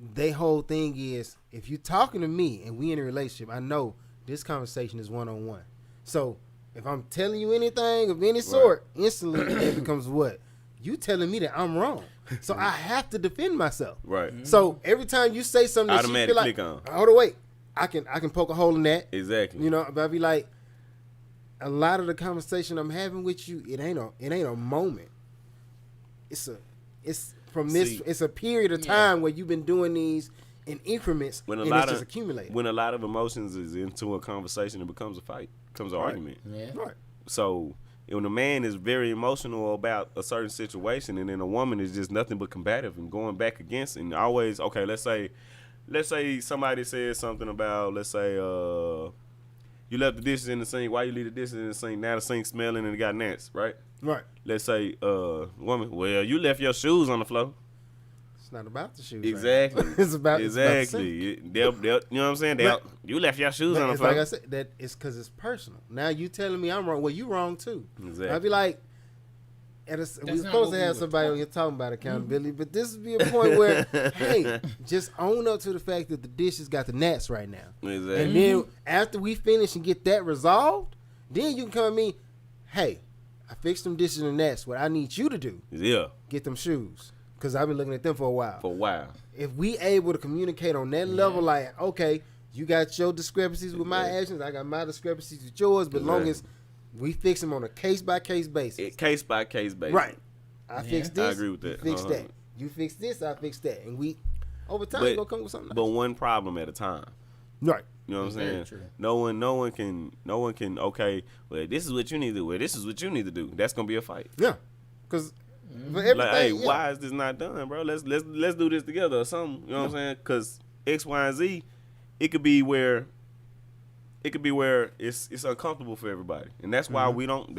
their whole thing is, if you're talking to me and we in a relationship, I know this conversation is one-on-one. So if I'm telling you anything of any sort, instantly it becomes what? You telling me that I'm wrong. So I have to defend myself. Right. So every time you say something that she feel like, hold on, wait. I can poke a hole in that. Exactly. You know, but I be like, a lot of the conversation I'm having with you, it ain't a moment. It's a period of time where you've been doing these in increments, and it's just accumulating. When a lot of emotions is into a conversation, it becomes a fight, becomes an argument. Yeah. Right. So when a man is very emotional about a certain situation, and then a woman is just nothing but combative and going back against, and always, okay, let's say somebody says something about, let's say, you left the dishes in the sink. Why you leave the dishes in the sink? Now the sink's smelling and it got gnats, right? Right. Let's say, woman, well, you left your shoes on the floor. It's not about the shoes. Exactly. Right? It's about exactly. They'll, you know what I'm saying? You left your shoes on the floor. Like I said, that it's because it's personal. Now you telling me I'm wrong. Well, you wrong too. Exactly. I'd be like, we're supposed to have somebody on here talking about accountability, but this would be a point where, hey, just own up to the fact that the dishes got the gnats right now. Exactly. And then after we finish and get that resolved, then you can come to me, hey, I fixed them dishes and gnats. What I need you to do, get them shoes, because I've been looking at them for a while. If we able to communicate on that level, like, okay, you got your discrepancies with my actions, I got my discrepancies with yours, but long as we fix them on a case-by-case basis. Case-by-case basis. Right. I fix this. I agree with that. You fix that. You fix this, I fix that. And we, over time, we're going to come with something nice. But one problem at a time. Right. You know what I'm saying? True. No one can, okay, well, this is what you need to do. Well, this is what you need to do. That's going to be a fight. Yeah. Because for everything. Like, hey, why is this not done, bro? Let's do this together or something. You know what I'm saying? Because X, Y, and Z, it could be where it could be where it's uncomfortable for everybody, and that's why we don't.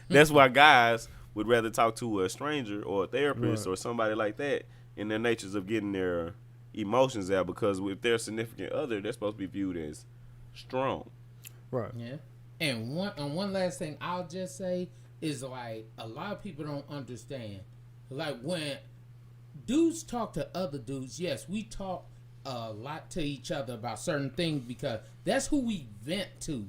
That's why guys would rather talk to a stranger or a therapist or somebody like that in their natures of getting their emotions out, because with their significant other, they're supposed to be viewed as strong. Right. Yeah. And one last thing I'll just say is, like, a lot of people don't understand. Like, when dudes talk to other dudes, yes, we talk a lot to each other about certain things because that's who we vent to.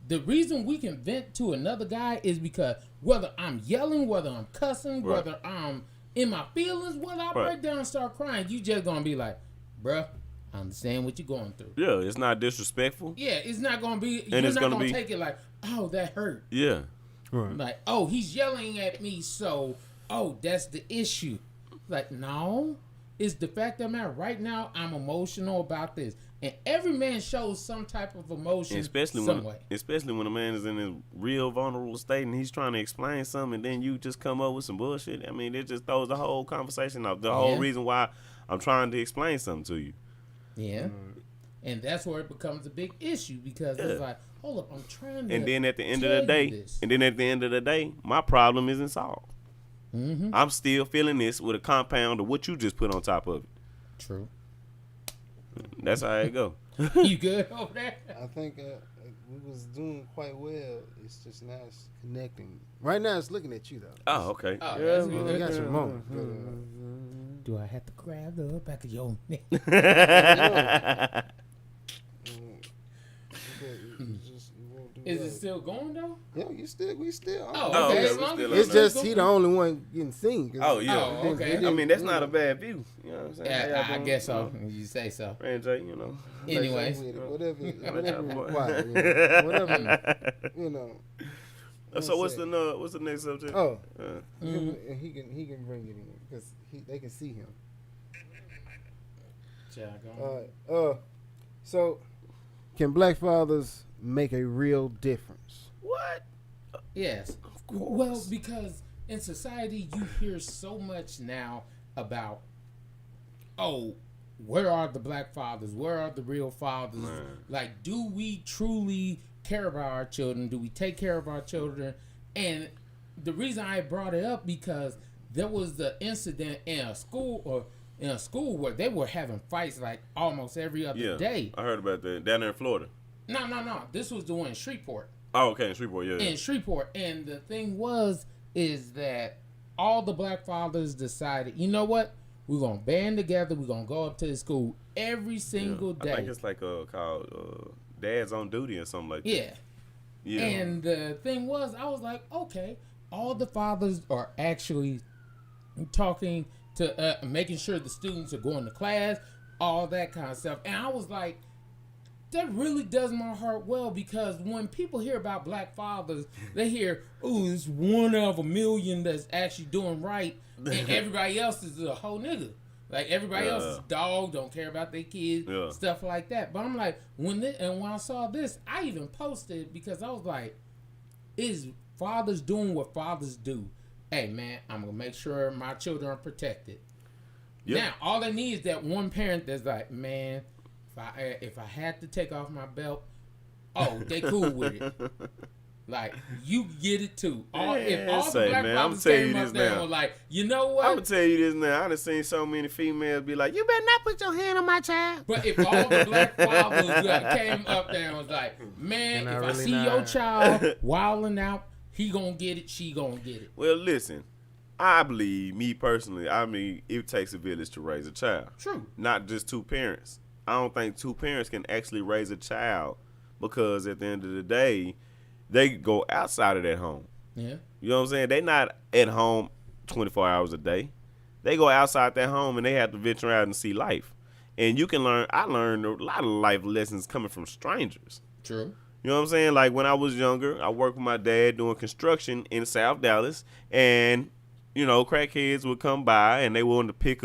The reason we can vent to another guy is because whether I'm yelling, whether I'm cussing, whether I'm in my feelings, whether I break down and start crying, you just gonna be like, bruh, I understand what you're going through. Yeah, it's not disrespectful. Yeah, it's not gonna be. And you're it's not gonna gonna be, take it like, oh, that hurt. Yeah. Right. Like, oh, he's yelling at me, so that's the issue. Like, no, it's the fact that, man, right now I'm emotional about this, and every man shows some type of emotion, especially when a man is in his real vulnerable state and he's trying to explain something, and then you just come up with some bullshit. I mean, it just throws the whole conversation off. The whole reason why I'm trying to explain something to you. Yeah, and that's where it becomes a big issue because it's like, hold up, I'm trying to. And then at the end of the day, my problem isn't solved. Mm-hmm. I'm still feeling this with a compound of what you just put on top of it. True. That's how it go. You good over there? I think we was doing quite well. It's just now it's connecting. Right now it's looking at you though. Oh, okay. Oh, yeah, that's good. You got your moment. Do I have to grab the back of your neck? Is it still going though? Yeah, we still. Oh, okay. It's just he the only one getting seen. Oh yeah. Oh, okay. I mean, that's not a bad view. You know what I'm saying? Yeah, I guess so. You say so. Jay, you know. Anyways, whatever required. Whatever, you know. So what's the next subject? Oh, he can bring it in because they can see him. So can black fathers make a real difference? What? Yes. Of course. Well, because in society you hear so much now about, oh, where are the black fathers? Where are the real fathers? Man. Like, do we truly care about our children? Do we take care of our children? And the reason I brought it up because there was the incident in a school where they were having fights like almost every other day. I heard about that down there in Florida. No. This was the one in Shreveport. Oh, okay, in Shreveport, yeah. In Shreveport, and the thing is that all the black fathers decided, you know what? We're gonna band together. We're gonna go up to the school every single day. I think it's like called Dad's on Duty or something like that. Yeah. Yeah. And the thing was, I was like, okay, all the fathers are actually talking to, making sure the students are going to class, all that kind of stuff. And I was like, that really does my heart well, because when people hear about black fathers, they hear, oh, it's one out of a million that's actually doing right, and everybody else is a whole nigga. Like, everybody else is dog, don't care about their kids, stuff like that. But I'm like, when I saw this, I even posted because I was like, is fathers doing what fathers do? Hey, man, I'm going to make sure my children are protected. Yep. Now, all they need is that one parent that's like, man, if I had to take off my belt, they cool with it. Like, you get it too. If all the black fathers came up there and were like, you know what? I'm going to tell you this now. I done seen so many females be like, you better not put your hand on my child. But if all the black fathers came up there and was like, man, if I see your child wilding out, he going to get it, she going to get it. Well, listen. I believe, me personally, it takes a village to raise a child. True. Not just two parents. I don't think two parents can actually raise a child, because at the end of the day, they go outside of that home. Yeah. You know what I'm saying? They not at home 24 hours a day. They go outside their home and they have to venture out and see life. And you can I learned a lot of life lessons coming from strangers. True. You know what I'm saying? Like, when I was younger, I worked with my dad doing construction in South Dallas, and, crackheads would come by and they wanted to pick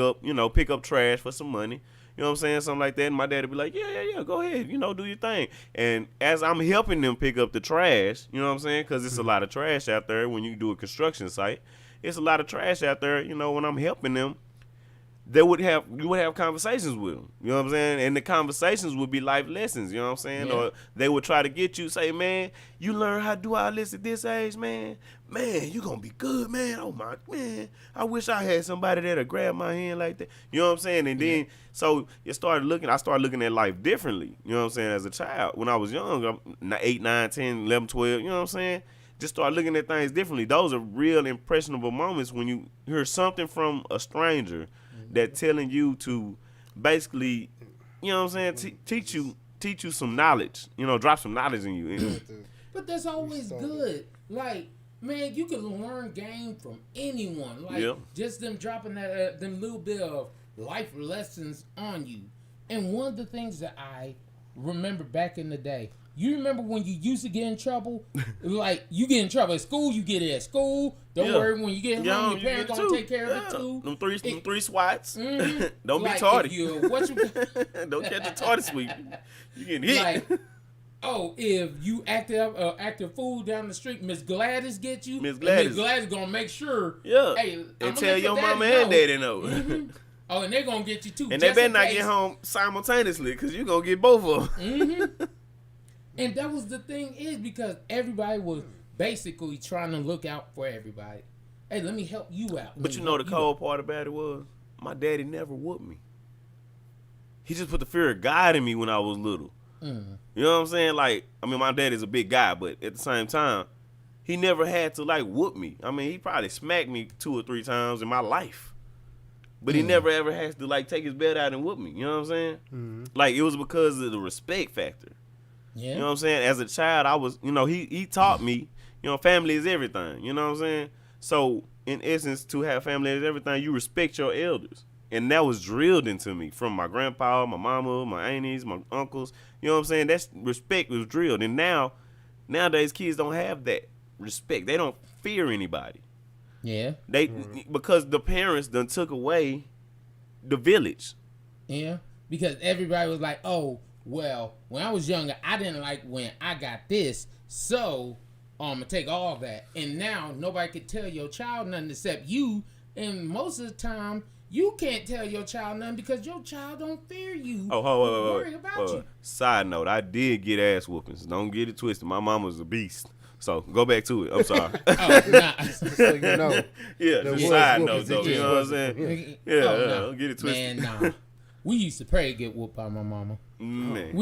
up trash for some money. You know what I'm saying? Something like that. And my dad would be like, yeah, go ahead. Do your thing. And as I'm helping them pick up the trash, you know what I'm saying? Because it's a lot of trash out there when you do a construction site. It's a lot of trash out there, when I'm helping them. you would have conversations with them. You know what I'm saying? And the conversations would be life lessons. You know what I'm saying? Yeah. Or they would try to get you, say, man, you learn how to do all this at this age, man. Man, you gonna be good, man. Oh my, man. I wish I had somebody that'll grab my hand like that. You know what I'm saying? And then, so I started looking at life differently. You know what I'm saying? As a child, when I was young, 8, 9, 10, 11, 12, you know what I'm saying? Just start looking at things differently. Those are real impressionable moments when you hear something from a stranger that telling you to basically, you know what I'm saying, teach you some knowledge, you know, drop some knowledge in you. But that's always good. Like, man, you can learn game from anyone. Like, just them dropping that them little bit of life lessons on you. And one of the things that I remember back in the day, you remember when you used to get in trouble? Like, you get in trouble at school, you get it at school. Don't worry, when you get home, your parents gonna take care of it too. Them three swats. Mm-hmm. Don't like be tardy. Don't catch a tardy sweep. You getting hit. Like, if you act a fool down the street, Miss Gladys get you. Miss Gladys gonna make sure. Yeah. Hey, and tell your mama and daddy know. Mm-hmm. Oh, and they're gonna get you too. And they better not get home simultaneously, because you're gonna get both of them. Mm-hmm. And that was the thing, is because everybody was basically trying to look out for everybody. Hey, let me help you out. But you know the cold part about it was, my daddy never whooped me. He just put the fear of God in me when I was little. Mm. You know what I'm saying? Like, I mean, my daddy's a big guy, but at the same time, he never had to, like, whoop me. I mean, he probably smacked me 2 or 3 times in my life. But he never ever has to, like, take his belt out and whoop me. You know what I'm saying? Mm-hmm. Like, it was because of the respect factor. Yeah. You know what I'm saying? As a child, I was, you know, he taught me, you know, family is everything. You know what I'm saying? So, in essence, to have family is everything, you respect your elders. And that was drilled into me from my grandpa, my mama, my aunties, my uncles. You know what I'm saying? That respect was drilled. And nowadays, kids don't have that respect. They don't fear anybody. Yeah. Because the parents done took away the village. Yeah. Because everybody was like, oh, well, when I was younger, I didn't like when I got this, so I'm going to take all that. And now nobody could tell your child nothing except you. And most of the time, you can't tell your child nothing because your child don't fear you. Oh, worry about you. Side note, I did get ass whoopings. Don't get it twisted. My mama was a beast. So go back to it. I'm sorry. So you know. Yeah, just side note though. You know what I'm saying? Yeah, don't get it twisted. Man, nah. We used to pray to get whooped by my mama. Man.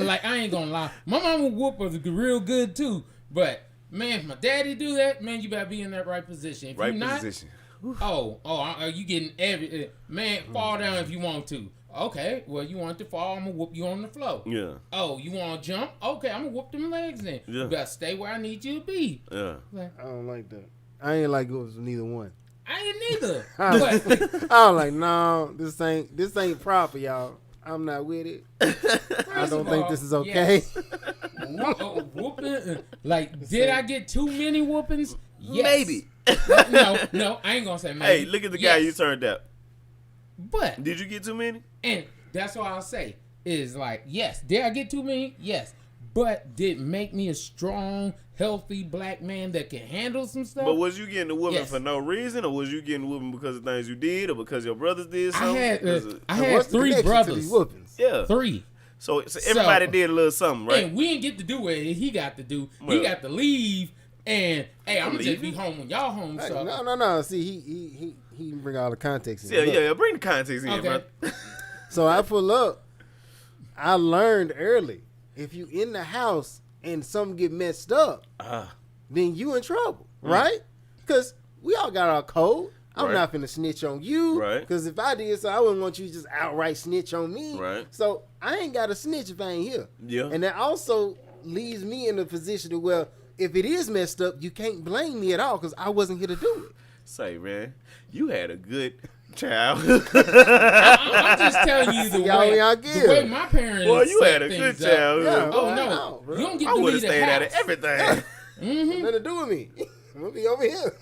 Like, I ain't gonna lie. My mama whoop us real good too. But man, if my daddy do that, man, you better be in that right position. If right you're not, position. are you getting every man? Fall down if you want to. Okay, well, you want to fall, I'm gonna whoop you on the floor. Yeah. Oh, you want to jump? Okay, I'm gonna whoop them legs then. Yeah. You better stay where I need you to be. Yeah. Like, I don't like that. I ain't like whoopings with neither one. I ain't neither. I was like, no, this ain't proper, y'all. I'm not with it. I don't think this is okay. Yes. Whooping, like, did I get too many whoopings? Yes. Maybe. No, I ain't gonna say maybe. Hey, look at the guy you turned out. But did you get too many? And that's what I'll say is like, yes, did I get too many? Yes. But did it make me a strong, healthy black man that can handle some stuff? But was you getting the whooping for no reason, or was you getting whooping because of things you did, or because your brothers did something? I had 3 brothers. Yeah. 3. So everybody did a little something, right? And we didn't get to do what he got to do. Well, he got to leave, and hey, I'm gonna just be home when y'all home. So no. See, he bring all the context in. Yeah, bring the context in, bro. So I pull up. I learned early, if you in the house and something get messed up, then you in trouble, right? Because we all got our code. I'm not finna snitch on you, right? Because if I did so, I wouldn't want you to just outright snitch on me, right? So I ain't got to snitch if I ain't here. Yeah. And that also leaves me in a position to where if it is messed up, you can't blame me at all because I wasn't here to do it. Say, man, you had a good child. I'm just telling you the way my parents. Well, you had a good child. Yeah, no, you don't get to I would leave have stayed out of everything. Nothing to do with me. I'm gonna be over here.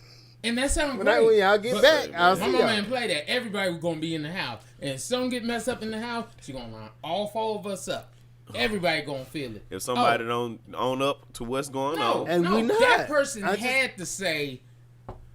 And that sounds great. When y'all get back, I'll see my y'all. mama didn't play that. Everybody was gonna be in the house, and if something get messed up in the house, she gonna line all 4 of us up. Everybody gonna feel it. If somebody don't own up to what's going on, and we not. That person had to say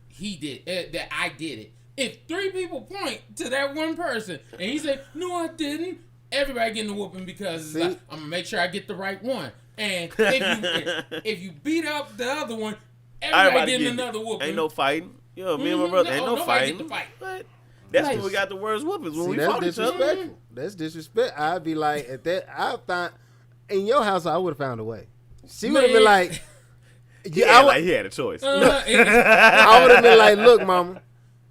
he did that. I did it. If 3 people point to that one person and he said, "No, I didn't," everybody getting a whooping because it's like, I'm gonna make sure I get the right one. And if you beat up the other one, everybody getting another whooping. Ain't no fighting. Yo, me and my brother ain't no fighting. Get to fight. But that's when we got the worst whoopings when we fought each other. Disrespectful. That's disrespect. I'd be like, at that, I found in your house, I would have found a way. She would have been like, like he had a choice. I would have been like, look, mama,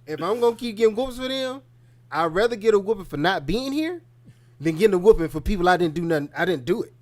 if I'm gonna keep getting whoopings for them, I'd rather get a whooping for not being here than getting a whooping for people I didn't do nothing. I didn't do it.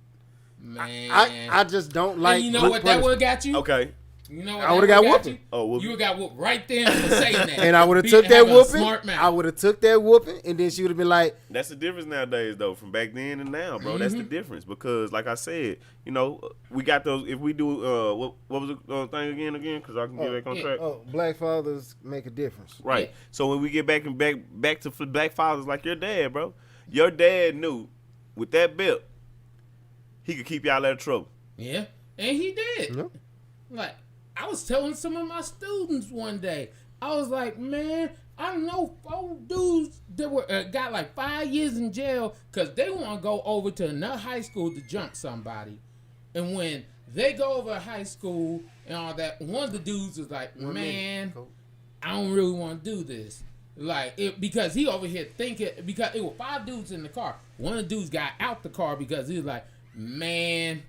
Man, I just don't like. And you know what that would have got you? Okay. You know what I would have got whooping. Oh, you would have got whooped right there for saying that. And I would have took that whooping. I would have took that whooping, and then she would have been like, "That's the difference nowadays, though, from back then and now, bro. That's the difference because, like I said, you know, we got those. If we do, what was the thing again? Because I can get back on track. Black fathers make a difference, right? Yeah. So when we get back to black fathers like your dad, bro, your dad knew with that belt he could keep y'all out of trouble. Yeah, and he did. Yep. Like, I was telling some of my students one day, I was like, man, I know 4 dudes that were got like 5 years in jail because they want to go over to another high school to jump somebody. And when they go over to high school and all that, one of the dudes was like, man, I don't really want to do this. Like, because he over here thinking, because it was 5 dudes in the car. One of the dudes got out the car because he was like, man,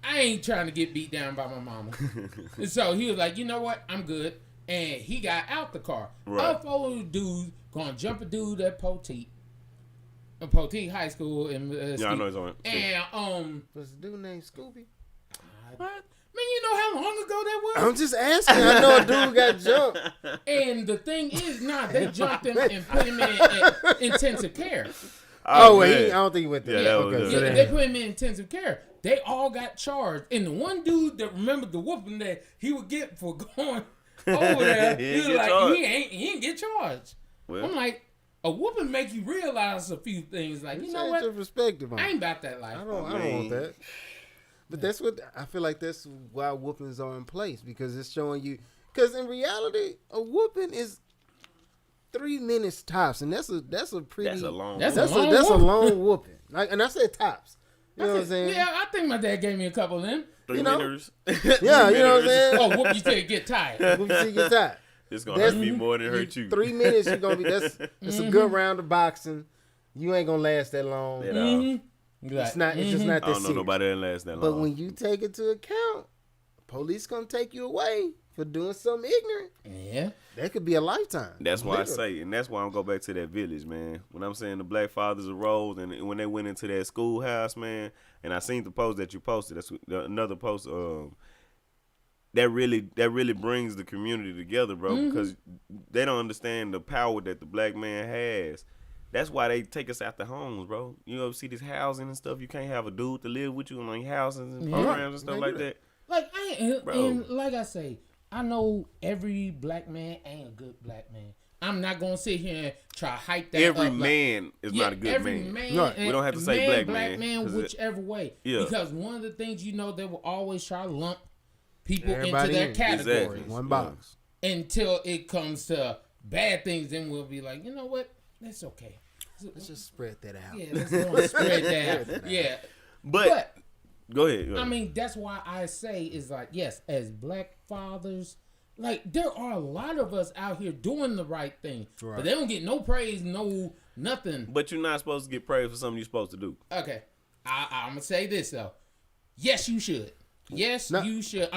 I ain't trying to get beat down by my mama. And so he was like, you know what? I'm good. And he got out the car. Right. Other 4 dudes gonna jump a dude at Poteet High School. In, I know he's on it. And, was the dude named Scooby? what? Man, you know how long ago that was? I'm just asking. I know a dude got jumped. And the thing is, they jumped him and put him in intensive care. Oh, wait, I don't think he went there. Yeah, that was Yeah, they put him in intensive care. They all got charged. And the one dude that remembered the whooping that he would get for going over there, he was like, he ain't get charged. Well, I'm like, a whooping make you realize a few things. Like, you know what? Your perspective on I ain't about that life. I don't want that. But that's what I feel like. That's why whoopings are in place, because it's showing you. Because in reality, a whooping is 3 minutes tops, and that's a long whooping. Like, and I said tops. You know what I'm saying? Yeah, I think my dad gave me a couple of them. 3 minutes. Yeah, you know what I'm saying? Oh, whoop you till you get tired. Whoop you till you get tired. It's gonna hurt me more than hurt you. 3 minutes, you're gonna be. That's a good round of boxing. You ain't gonna last that long. It's not. It's just not that I don't know serious. nobody that lasts that long. But when you take it to account, police gonna take you away for doing something ignorant. Yeah, that could be a lifetime. That's why I say, and that's why I'm go back to that village, man. When I'm saying the black fathers arose, and when they went into that schoolhouse, man, and I seen the post that you posted. That's another post. That really brings the community together, bro, because they don't understand the power that the black man has. That's why they take us out the homes, bro. You know, see this housing and stuff. You can't have a dude to live with you in like houses and programs and stuff like that. Like, and like I say, I know every black man ain't a good black man. I'm not gonna sit here and try to hype that every up. man is not a good man. Right. We don't have to say black man, whichever way. Yeah. Because one of the things, they will always try to lump people Everybody into their categories. Exactly. One box. Until it comes to bad things, then we'll be like, you know what? That's okay. Let's just spread that out. Yeah, let's go and spread that out. Yeah. But go ahead. I mean, that's why I say is like, yes, as black fathers, like, there are a lot of us out here doing the right thing. Right. But they don't get no praise, no nothing. But you're not supposed to get praise for something you're supposed to do. Okay. I'm going to say this, though. Yes, you should. Yes, you should.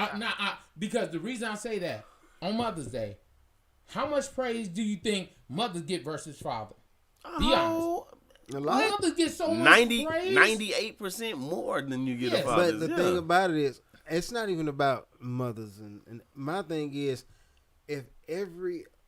Because the reason I say that, on Mother's Day, how much praise do you think mothers get versus father? Be honest. A lot. Mothers get so much praise. 98% more than you get a father. But the thing about it is, it's not even about mothers. And my thing is, if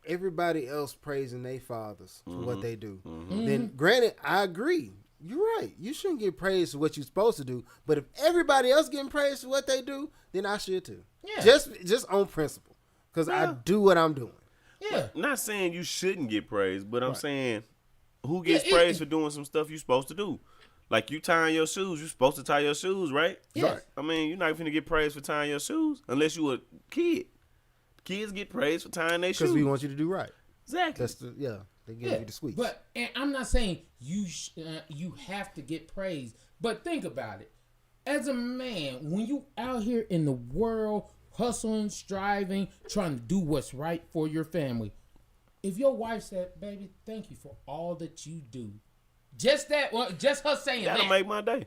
everybody else praising their fathers for what they do, then granted, I agree. You're right. You shouldn't get praised for what you're supposed to do. But if everybody else getting praised for what they do, then I should too. Yeah. Just on principle. Because I do what I'm doing. Yeah. But not saying you shouldn't get praised, but I'm saying who gets praised for doing some stuff you're supposed to do? Like, you tying your shoes, you're supposed to tie your shoes, right? Yes. I mean, you're not even going to get praised for tying your shoes unless you a kid. Kids get praised for tying their shoes. Because we want you to do right. Exactly. They give you the sweets. But and I'm not saying you have to get praise, but think about it. As a man, when you out here in the world hustling, striving, trying to do what's right for your family, if your wife said, "Baby, thank you for all that you do," just her saying That'll that make my day.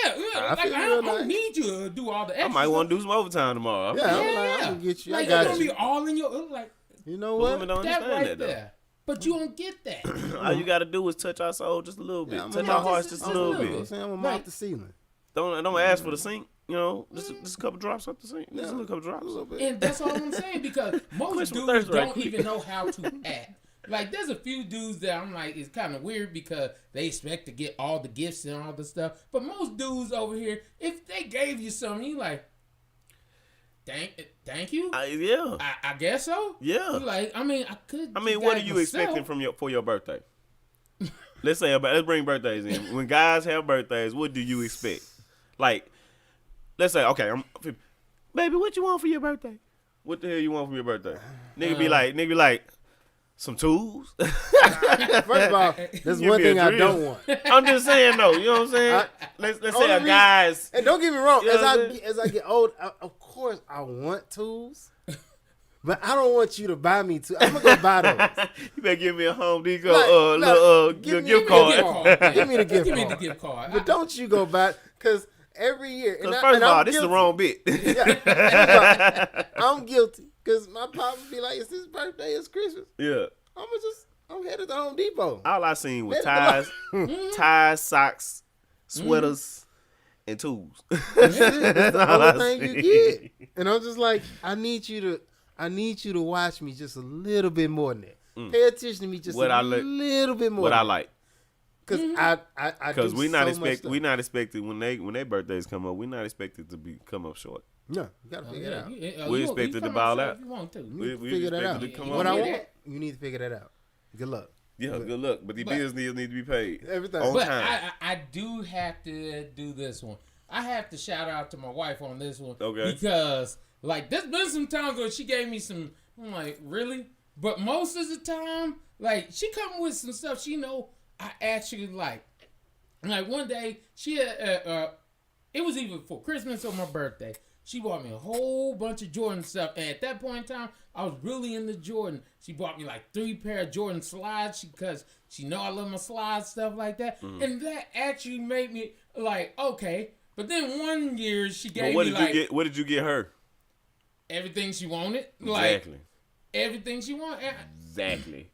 Yeah. I don't need you to do all the extra. I might want to do some overtime tomorrow. Yeah, I'm gonna get you. Like, I got it's you. gonna be all in your like. You know what? Women don't That understand right that, there. But you don't get that. All you got to do is touch our soul just a little bit. I'm Touch a our mouth- hearts just a little I'm bit. saying I'm gonna mouth the ceiling. Don't ask for the sink. You know, just a couple drops up the sink. Just a little couple drops. A little bit. And that's all I'm saying, because most some dudes thirst right don't quick. even know how to act. Like, there's a few dudes that I'm like, it's kind of weird because they expect to get all the gifts and all the stuff. But most dudes over here, if they gave you something, you like, thank you. Yeah. I guess so. Yeah. You like, I mean, I could. I mean, what are you expecting for your birthday? Let's bring birthdays in. When guys have birthdays, what do you expect? Like, let's say, okay, baby, what you want for your birthday? What the hell you want for your birthday? Nigga be like, some tools. First of all, there's one thing I don't want. I'm just saying though, you know what I'm saying? Let's say a guy's. And don't get me wrong, You know as I get old, of course I want tools, but I don't want you to buy me tools. I'm gonna go buy those. You better give me a Home Depot gift card. Give me the gift Give me card. the gift card. But don't you go buy, because every year. Because first of all, this is the wrong bit. Yeah, I'm guilty because my papa be like, "It's his birthday, it's Christmas." Yeah. I'm headed to Home Depot. All I seen was ties, socks, sweaters, and tools. That's the only thing you get. And I'm just like, I need you to watch me just a little bit more than that. Pay attention to me just little bit more. What I like. Because Because we not expect expected when their birthdays come up. We not expected to come up short. No, you gotta figure it out. We expected to ball out. If you want to. You We figure that out. expected to come What up I with want, you need to figure that out. Good luck. Yeah, good luck. But the bills need to be paid. Everything. On But time. I do have to do this one. I have to shout out to my wife on this one. Okay. Because, like, there's been some times where she gave me some, I'm like, really? But most of the time, like, she come with some stuff she know I actually like. Like, one day, she had, it was either for Christmas or my birthday. She bought me a whole bunch of Jordan stuff. And at that point in time, I was really into Jordan. She bought me like 3 pair of Jordan slides because she know I love my slides, stuff like that. And that actually made me like, okay. But then one year she gave me like... What did you get her? Everything she wanted. Exactly. Like, everything she wanted. Exactly.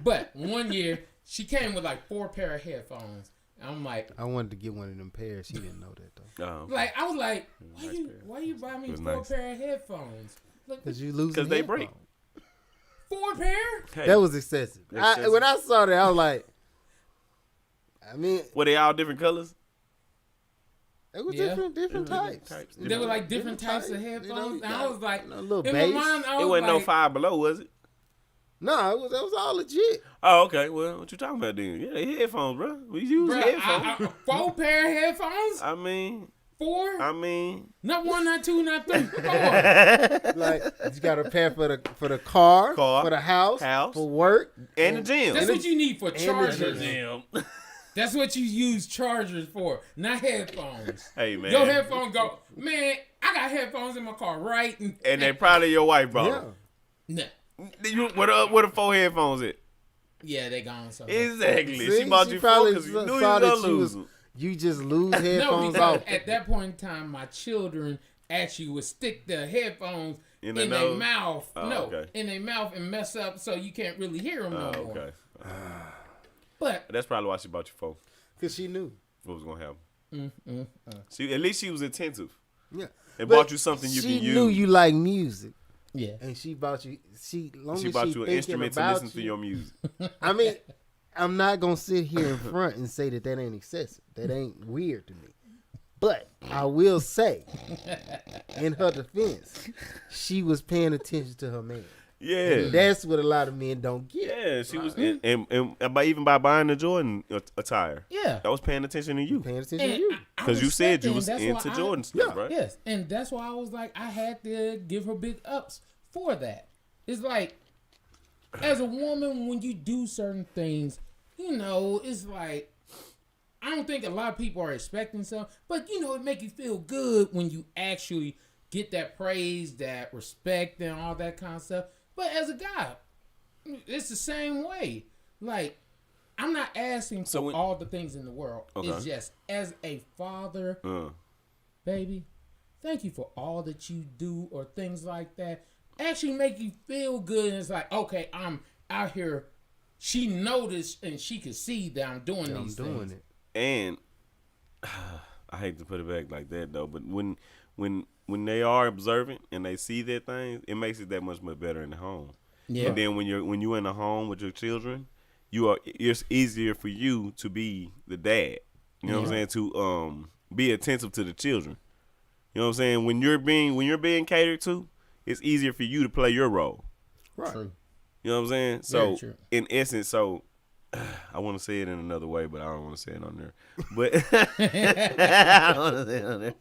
But one year, she came with like 4 pair of headphones. I'm like, I wanted to get one of them pairs. She didn't know that though. Like, I was like, why you buy me 4 nice. pair of headphones? Because you lose. Because they break. 4 pair? Hey, That was excessive. Excessive. When I saw that, I was like, I mean, were they all different colors? it was Yeah. different types. They were like different types of headphones. And I was like, a little in bass. my mind, I was It wasn't no like, Five Below, was it? No, that was all legit. Oh, okay. Well, what you talking about then? Yeah, they headphones, bro. We use bruh, headphones. 4 pair of headphones? I mean, 4? Not 1, not 2, not 3. 4. Like you got a pair for the car, Car, for the house, house. for work, and the gym. That's what you need for chargers. Gym. That's what you use chargers for, not headphones. Hey, man. Your headphones go, man, I got headphones in my car, right? And they probably your wife brought yeah. Nah. them. Where the 4 headphones at? Yeah, they gone somewhere. Exactly. See, she bought she you 4 probably because you knew you saw was that going to you lose was- them. You just lose No, headphones because off. at that point in time, my children actually would stick the headphones In in their their nose? mouth. Oh, No, okay. in their mouth and mess up so you can't really hear them no Oh, more. okay. But That's probably why she bought you 4. Because she knew. What was going to happen. At least she was attentive. Yeah. And But bought you something you she can use. knew you like music. yeah, And she bought you. She She bought you an thinking instrument to about listen to you. your music. I mean, I'm not gonna sit here in front and say that ain't excessive. That ain't weird to me. But I will say, in her defense, she was paying attention to her man. Yeah. And that's what a lot of men don't get. Yeah, she was, and by buying the Jordan attire, yeah. I was paying attention to you Paying attention to And you. I because you said you respect was it, and that's into why Jordan stuff, right? Yes, and that's why I was like, I had to give her big ups for that. It's like, as a woman, when you do certain things, you know, it's like, I don't think a lot of people are expecting something, but, you know, it make you feel good when you actually get that praise, that respect, and all that kind of stuff. But as a guy, it's the same way. Like, I'm not asking for all the things in the world. Okay. It's just, as a father, baby, thank you for all that you do or things like that. Actually make you feel good. And it's like, okay, I'm out here. She noticed and she could see that I'm doing these things. It. And I hate to put it back like that though, but when they are observant and they see that thing, it makes it that much better in the home. Yeah. And then when you're in the home with your children, it's easier for you to be the dad. You know what I'm saying? To be attentive to the children. You know what I'm saying? When you're being catered to, it's easier for you to play your role. Right. True. You know what I'm saying? So in essence, I want to say it in another way, but I don't want to say it on there. But I don't want to say it on there.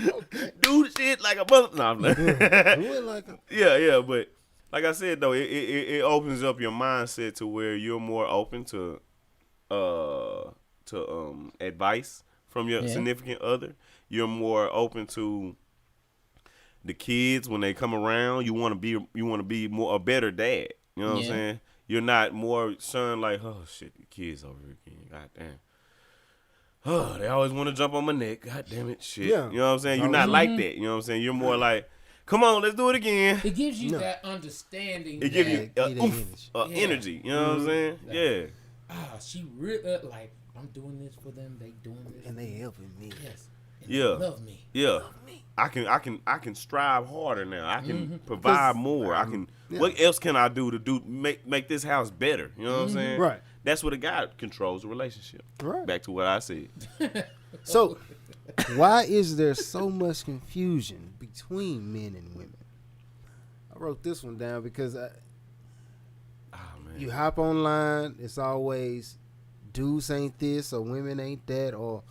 Okay. Do the shit like a mother. No, I'm not. Yeah, but like I said though, it opens up your mindset to where you're more open to advice from your significant other. You're more open to the kids when they come around. You want to be more a better dad. You know what I'm saying? You're not more son like, oh shit, the kids over here again. God damn. Oh, they always want to jump on my neck. God damn it, shit. Yeah. You know what I'm saying? You're not like that. You know what I'm saying? You're more like, come on, let's do it again. It gives you that understanding. It gives you energy. You know what I'm saying? Like, she really like, I'm doing this for them. They doing this, and they helping me. Yes. And they love me. Yeah. Love me. I can strive harder now. I can provide more. I can. What else can I do to make this house better? You know what I'm saying? Right. That's what a guy controls the relationship. Right. Back to what I said. So, why is there so much confusion between men and women? I wrote this one down because you hop online, it's always dudes ain't this or women ain't that, or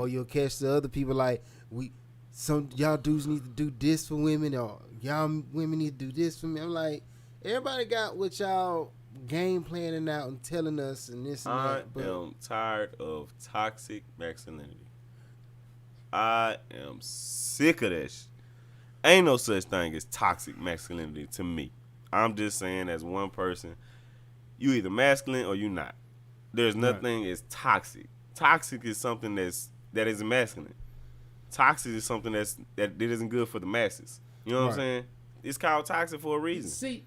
you'll catch the other people like y'all dudes need to do this for women, or y'all women need to do this for me. I'm like, everybody got what y'all game planning out and telling us and this and that. But I am tired of toxic masculinity. I am sick of that shit. Ain't no such thing as toxic masculinity to me. I'm just saying, as one person, you either masculine or you not. There's nothing as toxic. Toxic is something that isn't masculine. Toxic is something that isn't good for the masses. You know what I'm saying? It's called toxic for a reason. See,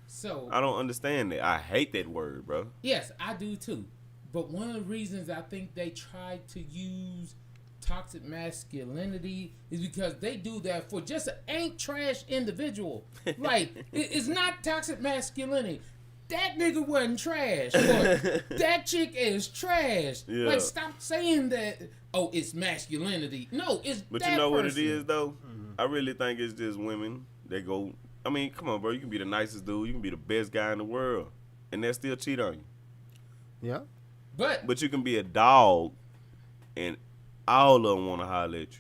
so I don't understand that. I hate that word, bro. Yes, I do too. But one of the reasons I think they try to use toxic masculinity is because they do that for just an ain't trash individual. Like, it's not toxic masculinity. That nigga wasn't trash. Or that chick is trash. Yeah. Like, stop saying that, oh, it's masculinity. No, it's But that you know person. What it is, though? Mm-hmm. I really think it's just women. They go, I mean, come on, bro. You can be the nicest dude. You can be the best guy in the world. And they'll still cheat on you. Yeah. But you can be a dog and all of them want to holler at you.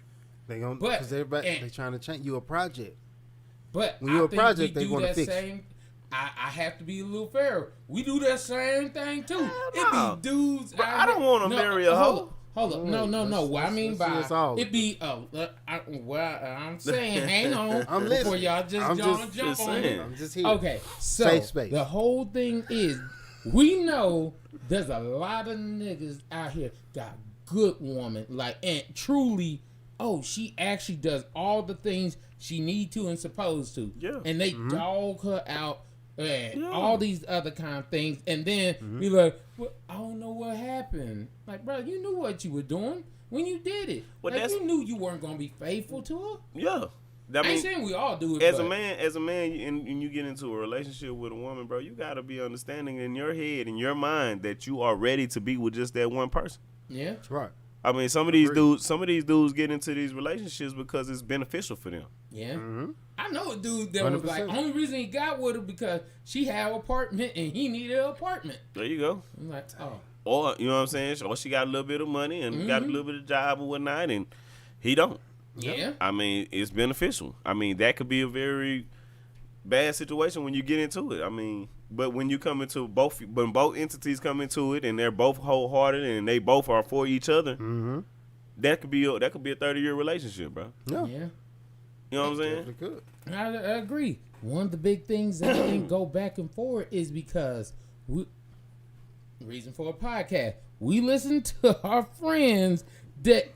They gonna, because everybody, they trying to change you a project. But when you're a project, they want to fix. I have to be a little fair. We do that same thing too. It be dudes. But I don't want to marry a hoe. Hold up. No. What I mean by it be I'm saying, hang on. I'm listening. Before y'all jump on it. I'm just here. Okay, so safe space. The whole thing is, we know there's a lot of niggas out here got good woman, like, and truly, she actually does all the things she need to and supposed to. Yeah. And they dog her out and all these other kind of things, and then be like, well, I don't know what happened. Like, bro, you knew what you were doing when you did it. Well, like, you knew you weren't gonna be faithful to her. Yeah. I ain't saying we all do it. As a man, and you get into a relationship with a woman, bro, you gotta be understanding in your head, in your mind, that you are ready to be with just that one person. Yeah, that's right. I mean, some of these dudes get into these relationships because it's beneficial for them. Yeah, I know a dude that 100%. Was like, only reason he got with her because she had an apartment and he needed an apartment. There you go. I'm like, or you know what I'm saying? Or she got a little bit of money and got a little bit of job or whatnot, and he don't. Yeah. I mean, it's beneficial. I mean, that could be a very bad situation when you get into it. I mean, but when you come into when both entities come into it and they're both wholehearted and they both are for each other, that could be a 30-year relationship, bro. Yeah. Yeah. You know what I'm saying? Definitely could. I agree. One of the big things that can go back and forth is because reason for a podcast. We listen to our friends that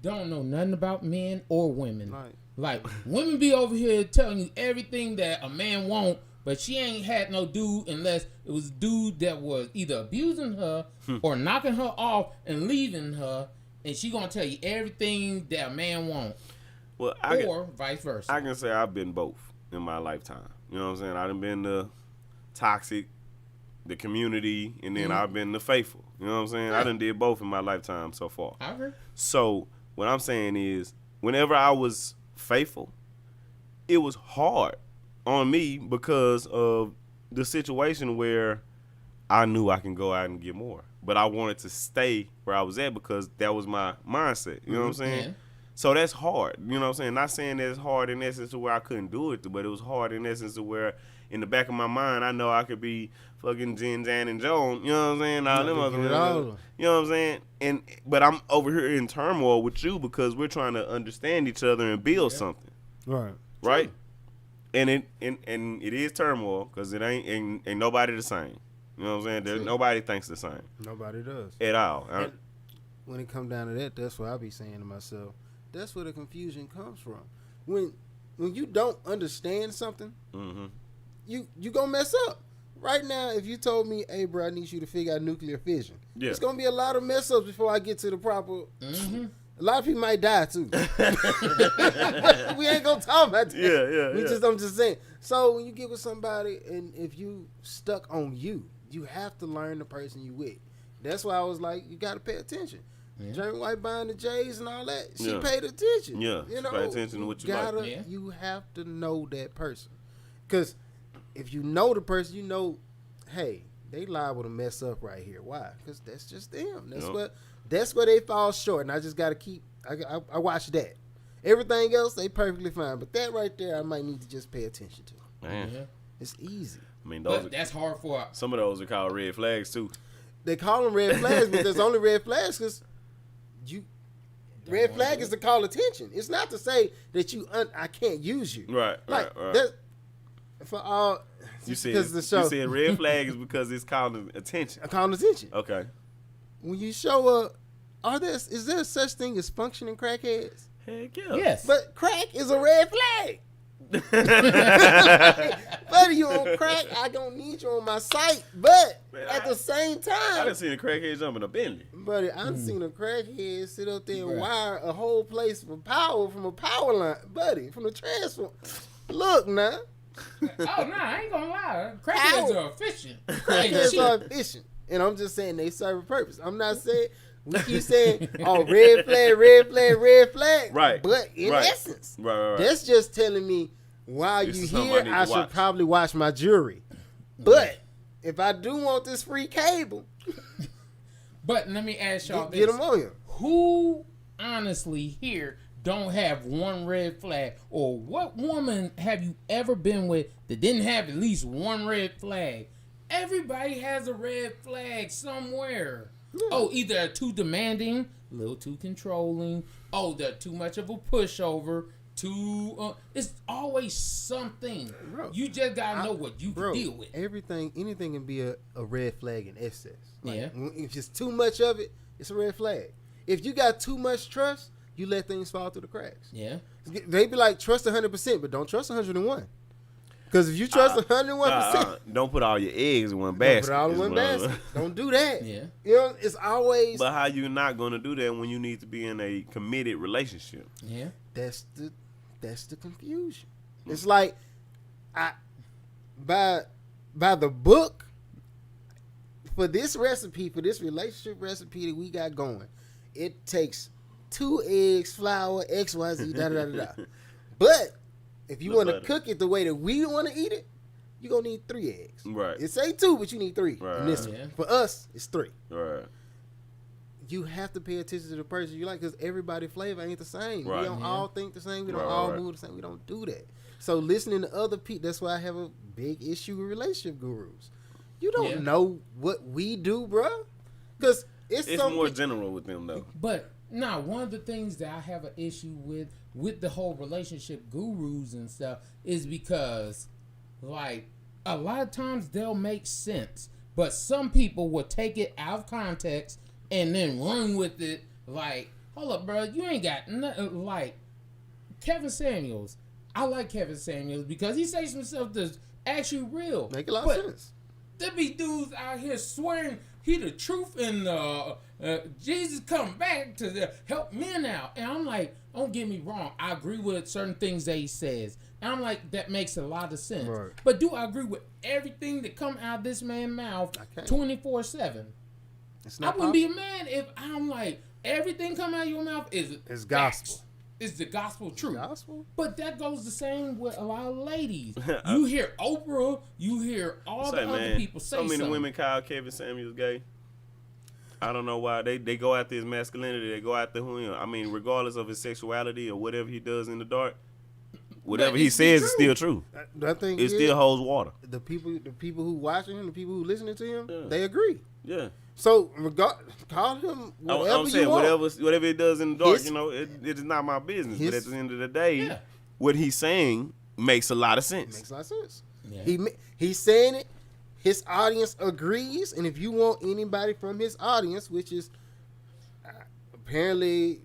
don't know nothing about men or women. Right. Like women be over here telling you everything that a man want, but she ain't had no dude unless it was a dude that was either abusing her or knocking her off and leaving her, and she gonna tell you everything that a man want. Well, or vice versa. I can say I've been both in my lifetime. You know what I'm saying? I done been the toxic, the community, and then I've been the faithful. You know what I'm saying? Yeah. I done did both in my lifetime so far. I agree. So what I'm saying is, whenever I was faithful, it was hard on me because of the situation where I knew I can go out and get more. But I wanted to stay where I was at because that was my mindset. You know what I'm saying? Yeah. So that's hard. You know what I'm saying? Not saying that it's hard in essence to where I couldn't do it, but it was hard in essence to where in the back of my mind, I know I could be fucking Jen, Jan, and Joan. You know what I'm saying? All them other ones. You know what I'm saying? But I'm over here in turmoil with you because we're trying to understand each other and build something. Right. Right? And it is turmoil because it ain't nobody the same. You know what I'm saying? Nobody thinks the same. Nobody does. At all. And when it comes down to that, that's what I be saying to myself. That's where the confusion comes from. When you don't understand something, you gonna mess up. Right now, if you told me, hey, bro, I need you to figure out nuclear fission, it's gonna be a lot of mess ups before I get to the proper. A lot of people might die too. We ain't gonna talk about that. I'm just saying. So when you get with somebody, and if you stuck on you have to learn the person you with. That's why I was like, you got to pay attention. Jeremy White buying the J's and all that. She paid attention. Yeah, you know, pay attention to what you like. You have to know that person, because if you know the person, you know, hey, they liable to mess up right here. Why? Because that's just them. That's where they fall short. And I just got to keep. I watch that. Everything else, they perfectly fine. But that right there, I might need to just pay attention to. Man, it's easy. I mean, that's hard for some of those are called red flags too. They call them red flags, but there's only red flags because red flag is to call attention. It's not to say that I can't use you. Right. Like right. that for all. You said red flag is because it's calling attention. Calling attention. Okay. When you show up, is there such thing as functioning crackheads? Heck yeah. Yes. But crack is a red flag. Buddy, you on crack, I don't need you on my site. But at the same time, I done seen a crackhead jumping a Bentley. Buddy, I've seen a crackhead sit up there and wire a whole place for power from a power line. Buddy, from the transformer. Look now. I ain't gonna lie. Crackheads are efficient. Crackheads are efficient. And I'm just saying they serve a purpose. I'm not saying we keep saying, oh, red flag, red flag, red flag. Right. But in essence, that's just telling me while you here, I should probably watch my jewelry. But if I do want this free cable. But let me ask y'all this. Get them on here. Who honestly here don't have one red flag? Or what woman have you ever been with that didn't have at least one red flag? Everybody has a red flag somewhere. Yeah. Oh, either they're too demanding, a little too controlling. Oh, they're too much of a pushover. It's always something. Bro, you just gotta know what you can deal with. Anything can be a red flag in excess. Like, if it's too much of it, it's a red flag. If you got too much trust, you let things fall through the cracks. Yeah. They be like, trust 100%, but don't trust 101. Because if you trust 101%, don't put all your eggs in one basket. Don't put all in one basket. Don't do that. Yeah. You know, it's always. But how you not gonna do that when you need to be in a committed relationship? Yeah. That's the confusion. It's like by the book for this recipe, for this relationship recipe that we got going, it takes 2 eggs, flour, XYZ, da da da da. But if you want to cook it the way that we want to eat it, you're going to need 3 eggs. Right. It say 2, but you need 3. Right. In this For us, it's 3. Right. You have to pay attention to the person you like, because everybody flavor ain't the same. Right. We don't all think the same. We don't all move the same. We don't do that. So listening to other people, that's why I have a big issue with relationship gurus. You don't Yeah. know what we do, bro. Because it's more general with them though. But now, one of the things that I have an issue with the whole relationship gurus and stuff is because, like, a lot of times they'll make sense, but some people will take it out of context and then run with it. Like, hold up, bro, you ain't got nothing. Like Kevin Samuels, I like Kevin Samuels because he says some stuff that's actually real. Make a lot of sense. There be dudes out here swearing he the truth and Jesus come back to help men out. And I'm like, don't get me wrong, I agree with certain things that he says. And I'm like, that makes a lot of sense. Right. But do I agree with everything that come out of this man's mouth 24/7? I wouldn't be a man if I'm like, everything come out of your mouth is gospel. It's the gospel truth. Gospel? But that goes the same with a lot of ladies. You hear Oprah, you hear all the other people say so many something. women call Kevin Samuels gay. I don't know why. They go after his masculinity. They go after who. I mean, regardless of his sexuality or whatever he does in the dark, whatever he says is still true. I think it still holds water. The people who watching him, the people who listening to him, they agree. Yeah. So call him whatever I'm saying you want. whatever it does in the dark, it is not my business. But at the end of the day, what he's saying makes a lot of sense. Makes a lot of sense. Yeah. He's saying it. His audience agrees, and if you want anybody from his audience, which is apparently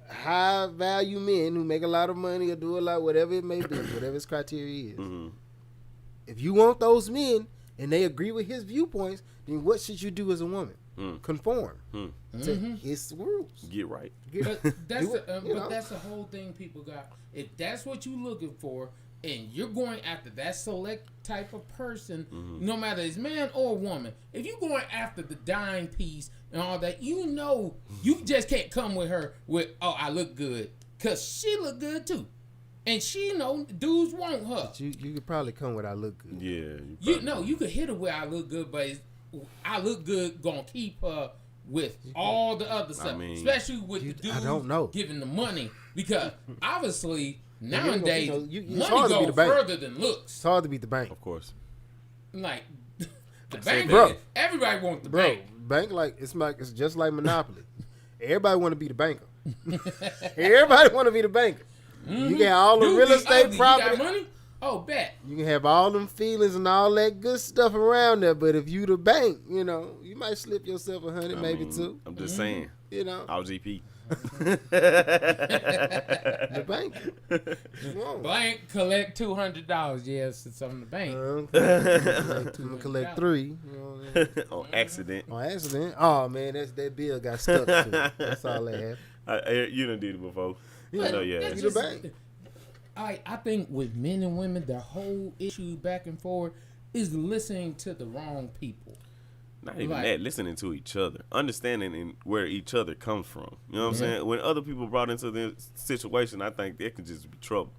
high value men who make a lot of money or do a lot, whatever it may be, whatever his criteria is. Mm-hmm. If you want those men and they agree with his viewpoints, then what should you do as a woman? Conform to his rules. Get right. But that's the whole thing people got. If that's what you're looking for, and you're going after that select type of person, no matter it's man or woman, if you're going after the dime piece and all that, you just can't come with her with, oh, I look good, because she look good too. And she know dudes want her. But you could probably come with I look good. Yeah. You could hit her with I look good, but I look good gonna keep her with all the other stuff, especially with the dude giving the money, because obviously nowadays money goes further than looks. It's hard to beat the bank, of course. Like the bank, everybody wants the bank. Bank it's just like Monopoly. Everybody want to be the banker. Everybody want to be the banker. You get all the real estate property. You got money? Oh, bet. You can have all them feelings and all that good stuff around there, but if you the bank, you might slip yourself 100, maybe two. I'm just saying. I'll GP. The bank. Bank collect $200. Yes, it's on the bank. Collect $3. On accident. On accident. Oh man, that bill got stuck to it. That's all that happened. You done did it before. Yeah. So yeah. You the bank. I think with men and women, the whole issue back and forth is listening to the wrong people. Not even that, listening to each other, understanding where each other comes from. You know what I'm saying? When other people brought into the situation, I think that could just be trouble.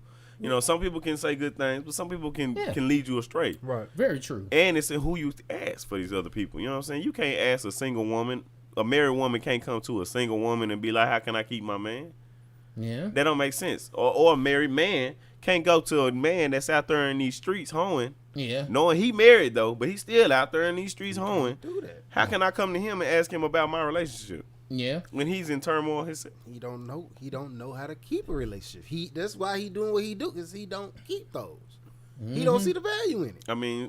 Some people can say good things, but some people can lead you astray. Right. Very true. And it's in who you ask for these other people. You know what I'm saying? You can't ask a single woman, a married woman can't come to a single woman and be like, how can I keep my man? Yeah. That don't make sense. Or a married man can't go to a man that's out there in these streets hoeing. Yeah. Knowing he married though, but he's still out there in these streets hoeing. Do that. How can I come to him and ask him about my relationship? Yeah. When he's in turmoil himself. He don't know how to keep a relationship. That's why he doing what he do, because he don't keep those. He don't see the value in it. I mean,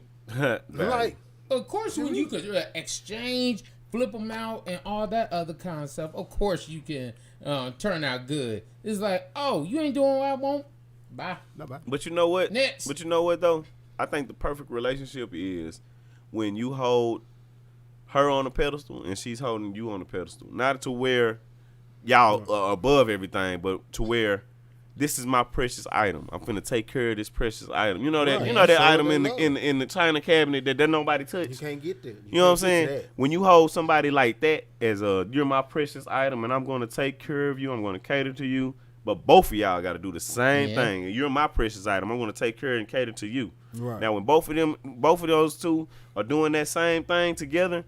like, of course, when you could exchange, flip them out, and all that other kind of stuff, of course you can turn out good. It's like, oh, you ain't doing what I want? Bye. Bye-bye. But you know what? Next. But you know what, though? I think the perfect relationship is when you hold her on a pedestal and she's holding you on a pedestal. Not to where y'all are above everything, but to where this is my precious item. I'm finna take care of this precious item. You know that that item in the china cabinet that nobody touch. You can't get there. You know what I'm saying? When you hold somebody like that as you're my precious item and I'm gonna take care of you, I'm gonna cater to you. But both of y'all got to do the same thing. You're my precious item. I'm going to take care and cater to you. Right. Now, when both of those two are doing that same thing together,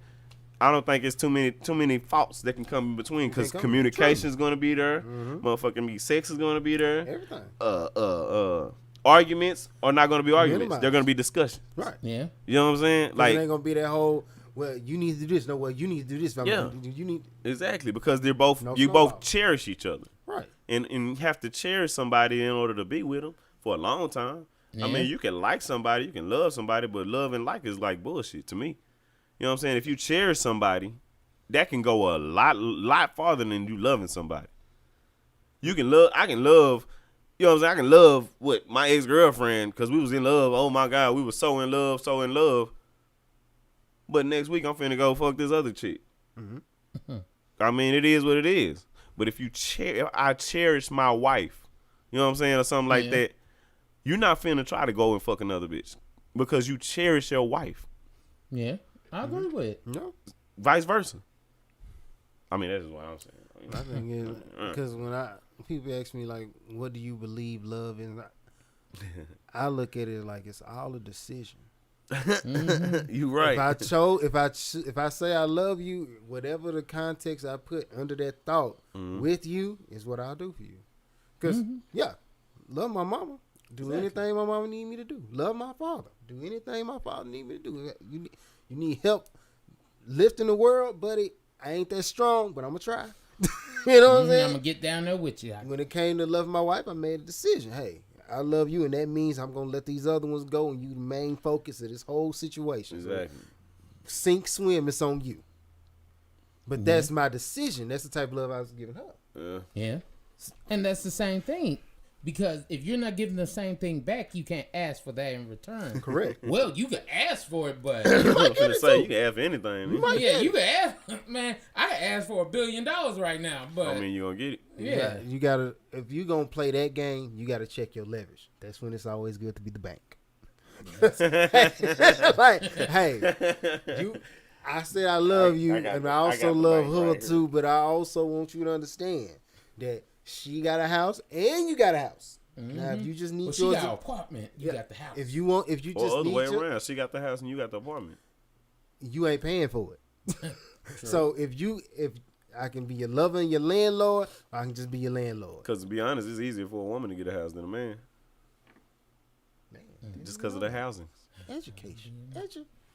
I don't think it's too many faults that can come in between, because communication is going to be there. Motherfucking sex is going to be there. Everything. arguments are not going to be arguments. Minimize. They're going to be discussions. Right. Yeah. You know what I'm saying? Like, it Like, ain't gonna be that whole. Well, you need to do this. No, well, you need to do this. Yeah. You need. exactly, because they're both No you snowball. both cherish each other, Right. and you have to cherish somebody in order to be with them for a long time. Yeah. I mean, you can like somebody, you can love somebody, but love and like is like bullshit to me. You know what I'm saying? If you cherish somebody, that can go a lot farther than you loving somebody. You can love. I can love. You know what I'm saying? I can love what my ex-girlfriend because we was in love. Oh my God, we were so in love, so in love. But next week I'm finna go fuck this other chick. I mean, it is what it is. But if you I cherish my wife, you know what I'm saying, or something like that, you're not finna try to go and fuck another bitch because you cherish your wife. Yeah. I agree with it. No. Vice versa. I mean, that's what I'm saying. I think because when people ask me like, what do you believe love is? I look at it like it's all a decision. You right. If I say I love you, whatever the context I put under that thought with you is what I'll do for you. Because love my mama. Do anything my mama need me to do. Love my father. Do anything my father need me to do. You need help lifting the world, buddy. I ain't that strong, but I'm gonna try. You know what I'm saying? I'm gonna get down there with you. When it came to loving my wife, I made a decision. Hey, I love you, and that means I'm gonna let these other ones go, and you the main focus of this whole situation. Exactly. So, sink, swim, it's on you. But that's my decision. That's the type of love I was giving her. Yeah. And that's the same thing. Because if you're not giving the same thing back, you can't ask for that in return. Correct. Well, you can ask for it, but I was gonna say you can ask for anything. you can ask. Man, I can ask for $1 billion right now, but I mean, you gonna get it. yeah. You gotta, if you gonna play that game, you gotta check your leverage. That's when it's always good to be the bank. Like, hey, I said I love you, and I also love her too, but I also want you to understand that she got a house and you got a house. Now, if you just need She yours, got an apartment, you got the house. if you just Or other need way your, around. She got the house and you got the apartment. you ain't paying for it. So if I can be your lover and your landlord, or I can just be your landlord. Because to be honest, it's easier for a woman to get a house than a man. Just because of the housing. Education.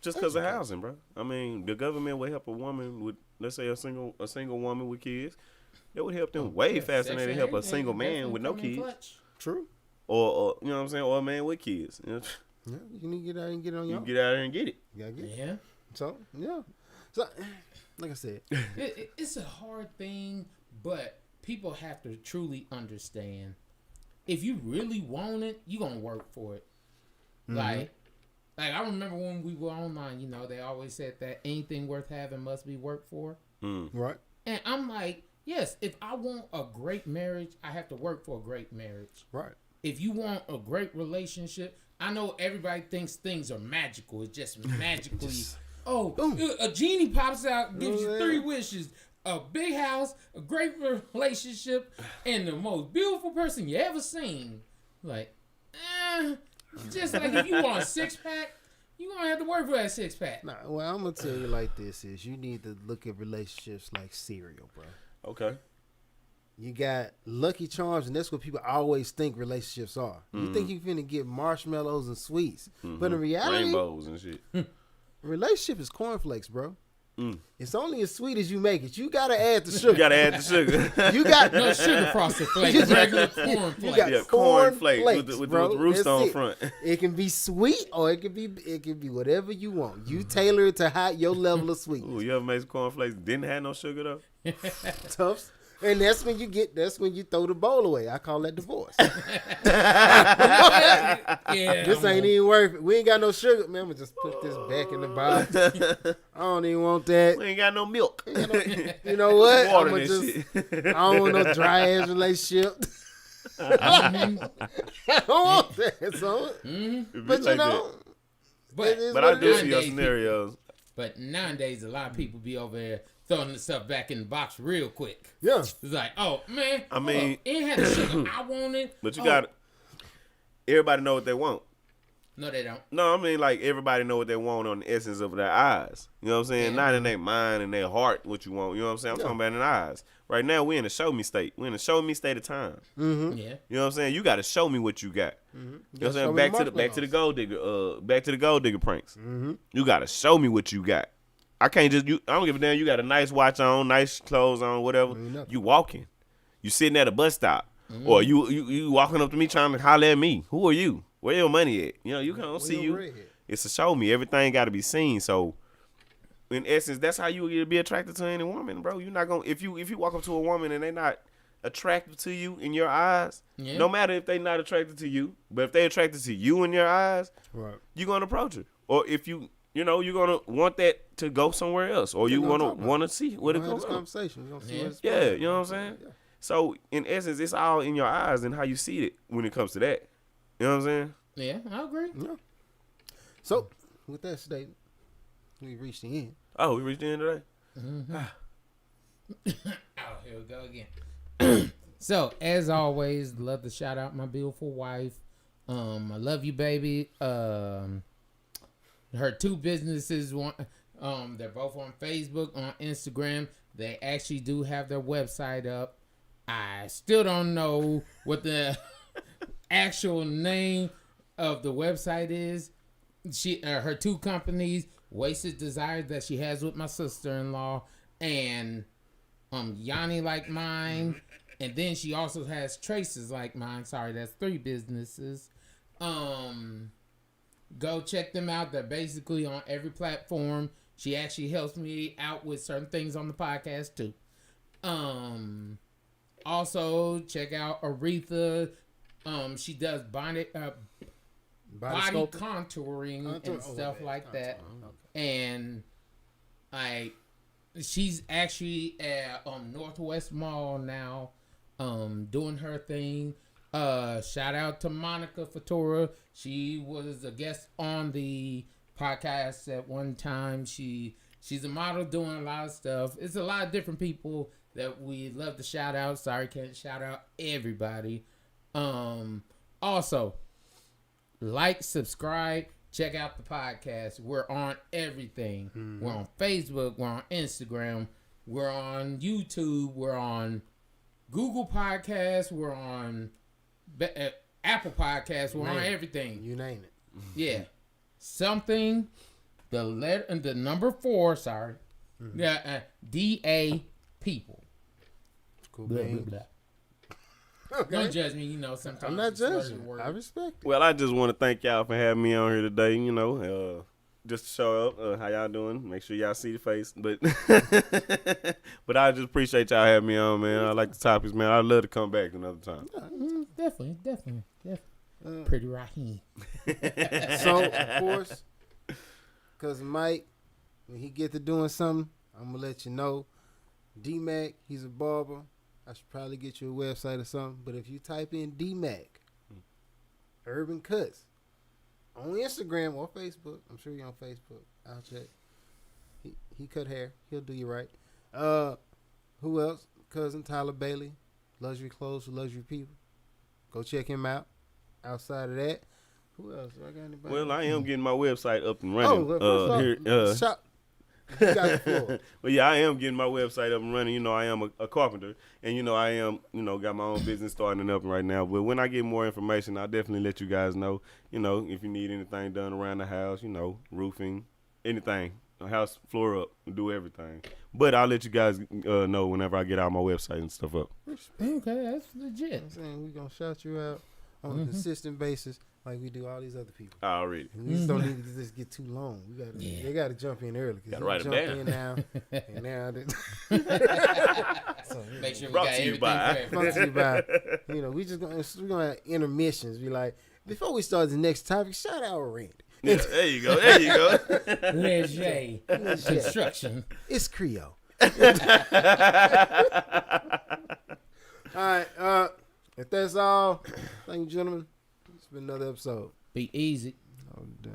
Just because of housing, bro. I mean, the government would help a woman with, let's say, a single woman with kids. It would help them way faster than they help a single man with no kids. True. Or you know what I'm saying, or a man with kids. You know? Yeah, you need to get out and get on You your can own. get out there and get it. You gotta get it. Yeah. So, yeah. So, like I said, It's a hard thing, but people have to truly understand. If you really want it, you're going to work for it. Like I remember when we were online, you know, they always said that anything worth having must be worked for. right. And I'm like, yes, if I want a great marriage, I have to work for a great marriage. Right. If you want a great relationship, I know everybody thinks things are magical. It's just magically, a genie pops out, gives you 3 wishes, a big house, a great relationship, and the most beautiful person you ever seen. Like, just like if you want a 6-pack, you're going to have to work for that 6-pack. Nah, well, I'm going to tell you like this is you need to look at relationships like cereal, bro. Okay. You got Lucky Charms, and that's what people always think relationships are. You think you finna get marshmallows and sweets. But in reality, Rainbows and shit. a relationship is cornflakes, bro. It's only as sweet as you make it. You gotta add the sugar. You gotta add the sugar. You got No sugar frosted flakes, regular corn flakes. got Yeah, corn flakes with bro. the rooster That's on it. front. It can be sweet or it can be whatever you want. You tailor it to your level of sweetness. Ooh, you ever made some cornflakes didn't have no sugar though? Tough. And that's when you throw the bowl away. I call that divorce. Yeah, This ain't even worth it. We ain't got no sugar. Man, I'm gonna just put this back in the box. I don't even want that. We ain't got no milk. You know what? Water I'ma and just, shit. I don't want no dry ass relationship. I don't want that. So, but you know, it is But what I it do is. see your Nowadays, scenarios. But nowadays, a lot of people be over there throwing the stuff back in the box real quick. Yeah. It's like, oh, man. I mean- it ain't had the sugar I wanted. But you Oh, got everybody know what they want. No, they don't. No, I mean like everybody know what they want on the essence of their eyes. You know what I'm saying? Yeah. Not in their mind and their heart what you want. You know what I'm saying? I'm talking about in the eyes. Right now we in a show me state. We in a show me state of time. Mm-hmm. Yeah. You know what I'm saying? You got to show me what you got. Mm-hmm. You know what I'm saying? Back to the gold digger pranks. Mm-hmm. You got to show me what you got. I can't just I don't give a damn. You got a nice watch on, nice clothes on, whatever. You walking. You sitting at a bus stop. Or you walking up to me trying to holler at me. Who are you? Where your money at? You know, you can't see you. It's a show me. Everything got to be seen. So, in essence, that's how you be attracted to any woman, bro. You're not gonna if you walk up to a woman and they not attracted to you in your eyes, no matter if they not attracted to you, but if they attracted to you in your eyes, right, you're gonna approach her. Or if you're gonna want that to go somewhere else, or you want to see what it goes on. Conversation. Yeah, you know what I'm saying. Yeah. So in essence, it's all in your eyes and how you see it when it comes to that. You know what I'm saying? Yeah, I agree. Yeah. So, with that statement, we reached the end. Oh, we reached the end today? Mm-hmm. Oh, here we go again. So, as always, love to shout out my beautiful wife. I love you, baby. Her 2 businesses, they're both on Facebook, on Instagram. They actually do have their website up. I still don't know what the actual name of the website is. Her 2 companies, Wasted Desires that she has with my sister-in-law, and Yanni Like Mine, and then she also has Traces Like Mine. Sorry, that's 3 businesses. Go check them out. They're basically on every platform. She actually helps me out with certain things on the podcast too. Also check out Aretha. She does body contouring and stuff like that. And she's actually at Northwest Mall now, doing her thing. Shout out to Monica Fatura. She was a guest on the podcast at one time. She's a model doing a lot of stuff. It's a lot of different people that we love to shout out. Sorry, can't shout out everybody. Also, like, subscribe, check out the podcast. We're on everything. Mm-hmm. We're on Facebook. We're on Instagram. We're on YouTube. We're on Google Podcasts. We're on Apple Podcasts. We're on everything. You name it. Yeah. Something, the number 4, sorry. Mm-hmm. DA people. Cool. Blah, blah, blah. Okay. Don't judge me, sometimes I'm not judging. I respect it. Well, I just want to thank y'all for having me on here today, just to show up, how y'all doing. Make sure y'all see the face. But but I just appreciate y'all having me on, man. I like the topics, man. I'd love to come back another time. Definitely. Pretty Raheem. So, of course, because Mike, when he get to doing something, I'm going to let you know. D-Mac, he's a barber. I should probably get you a website or something. But if you type in D-Mac, Urban Cuts, on Instagram or Facebook, I'm sure you're on Facebook. I'll check. He cut hair. He'll do you right. Who else? Cousin Tyler Bailey, luxury clothes for luxury people. Go check him out. Outside of that, who else? Do I got anybody? Well, I am getting my website up and running. Shop. You got the floor. But yeah, I am getting my website up and running. I am a carpenter, and I am, got my own business starting up right now. But when I get more information, I'll definitely let you guys know. If you need anything done around the house, roofing, anything, a house floor up, do everything. But I'll let you guys know whenever I get out my website and stuff up. Okay, that's legit. I'm saying we're gonna shout you out on a consistent basis, like we do all these other people. Already. We just don't need to just get too long. They got to jump in early. Got to write them down. In now, and now. So, make sure we brought got to you everything by. Brought to you by. We're gonna have intermissions. Be like, before we start the next topic, shout out Randy. Yeah, there you go. Leger Construction. It's Creole. All right. If that's all, thank you, gentlemen. It's been another episode. Be easy. Oh, damn.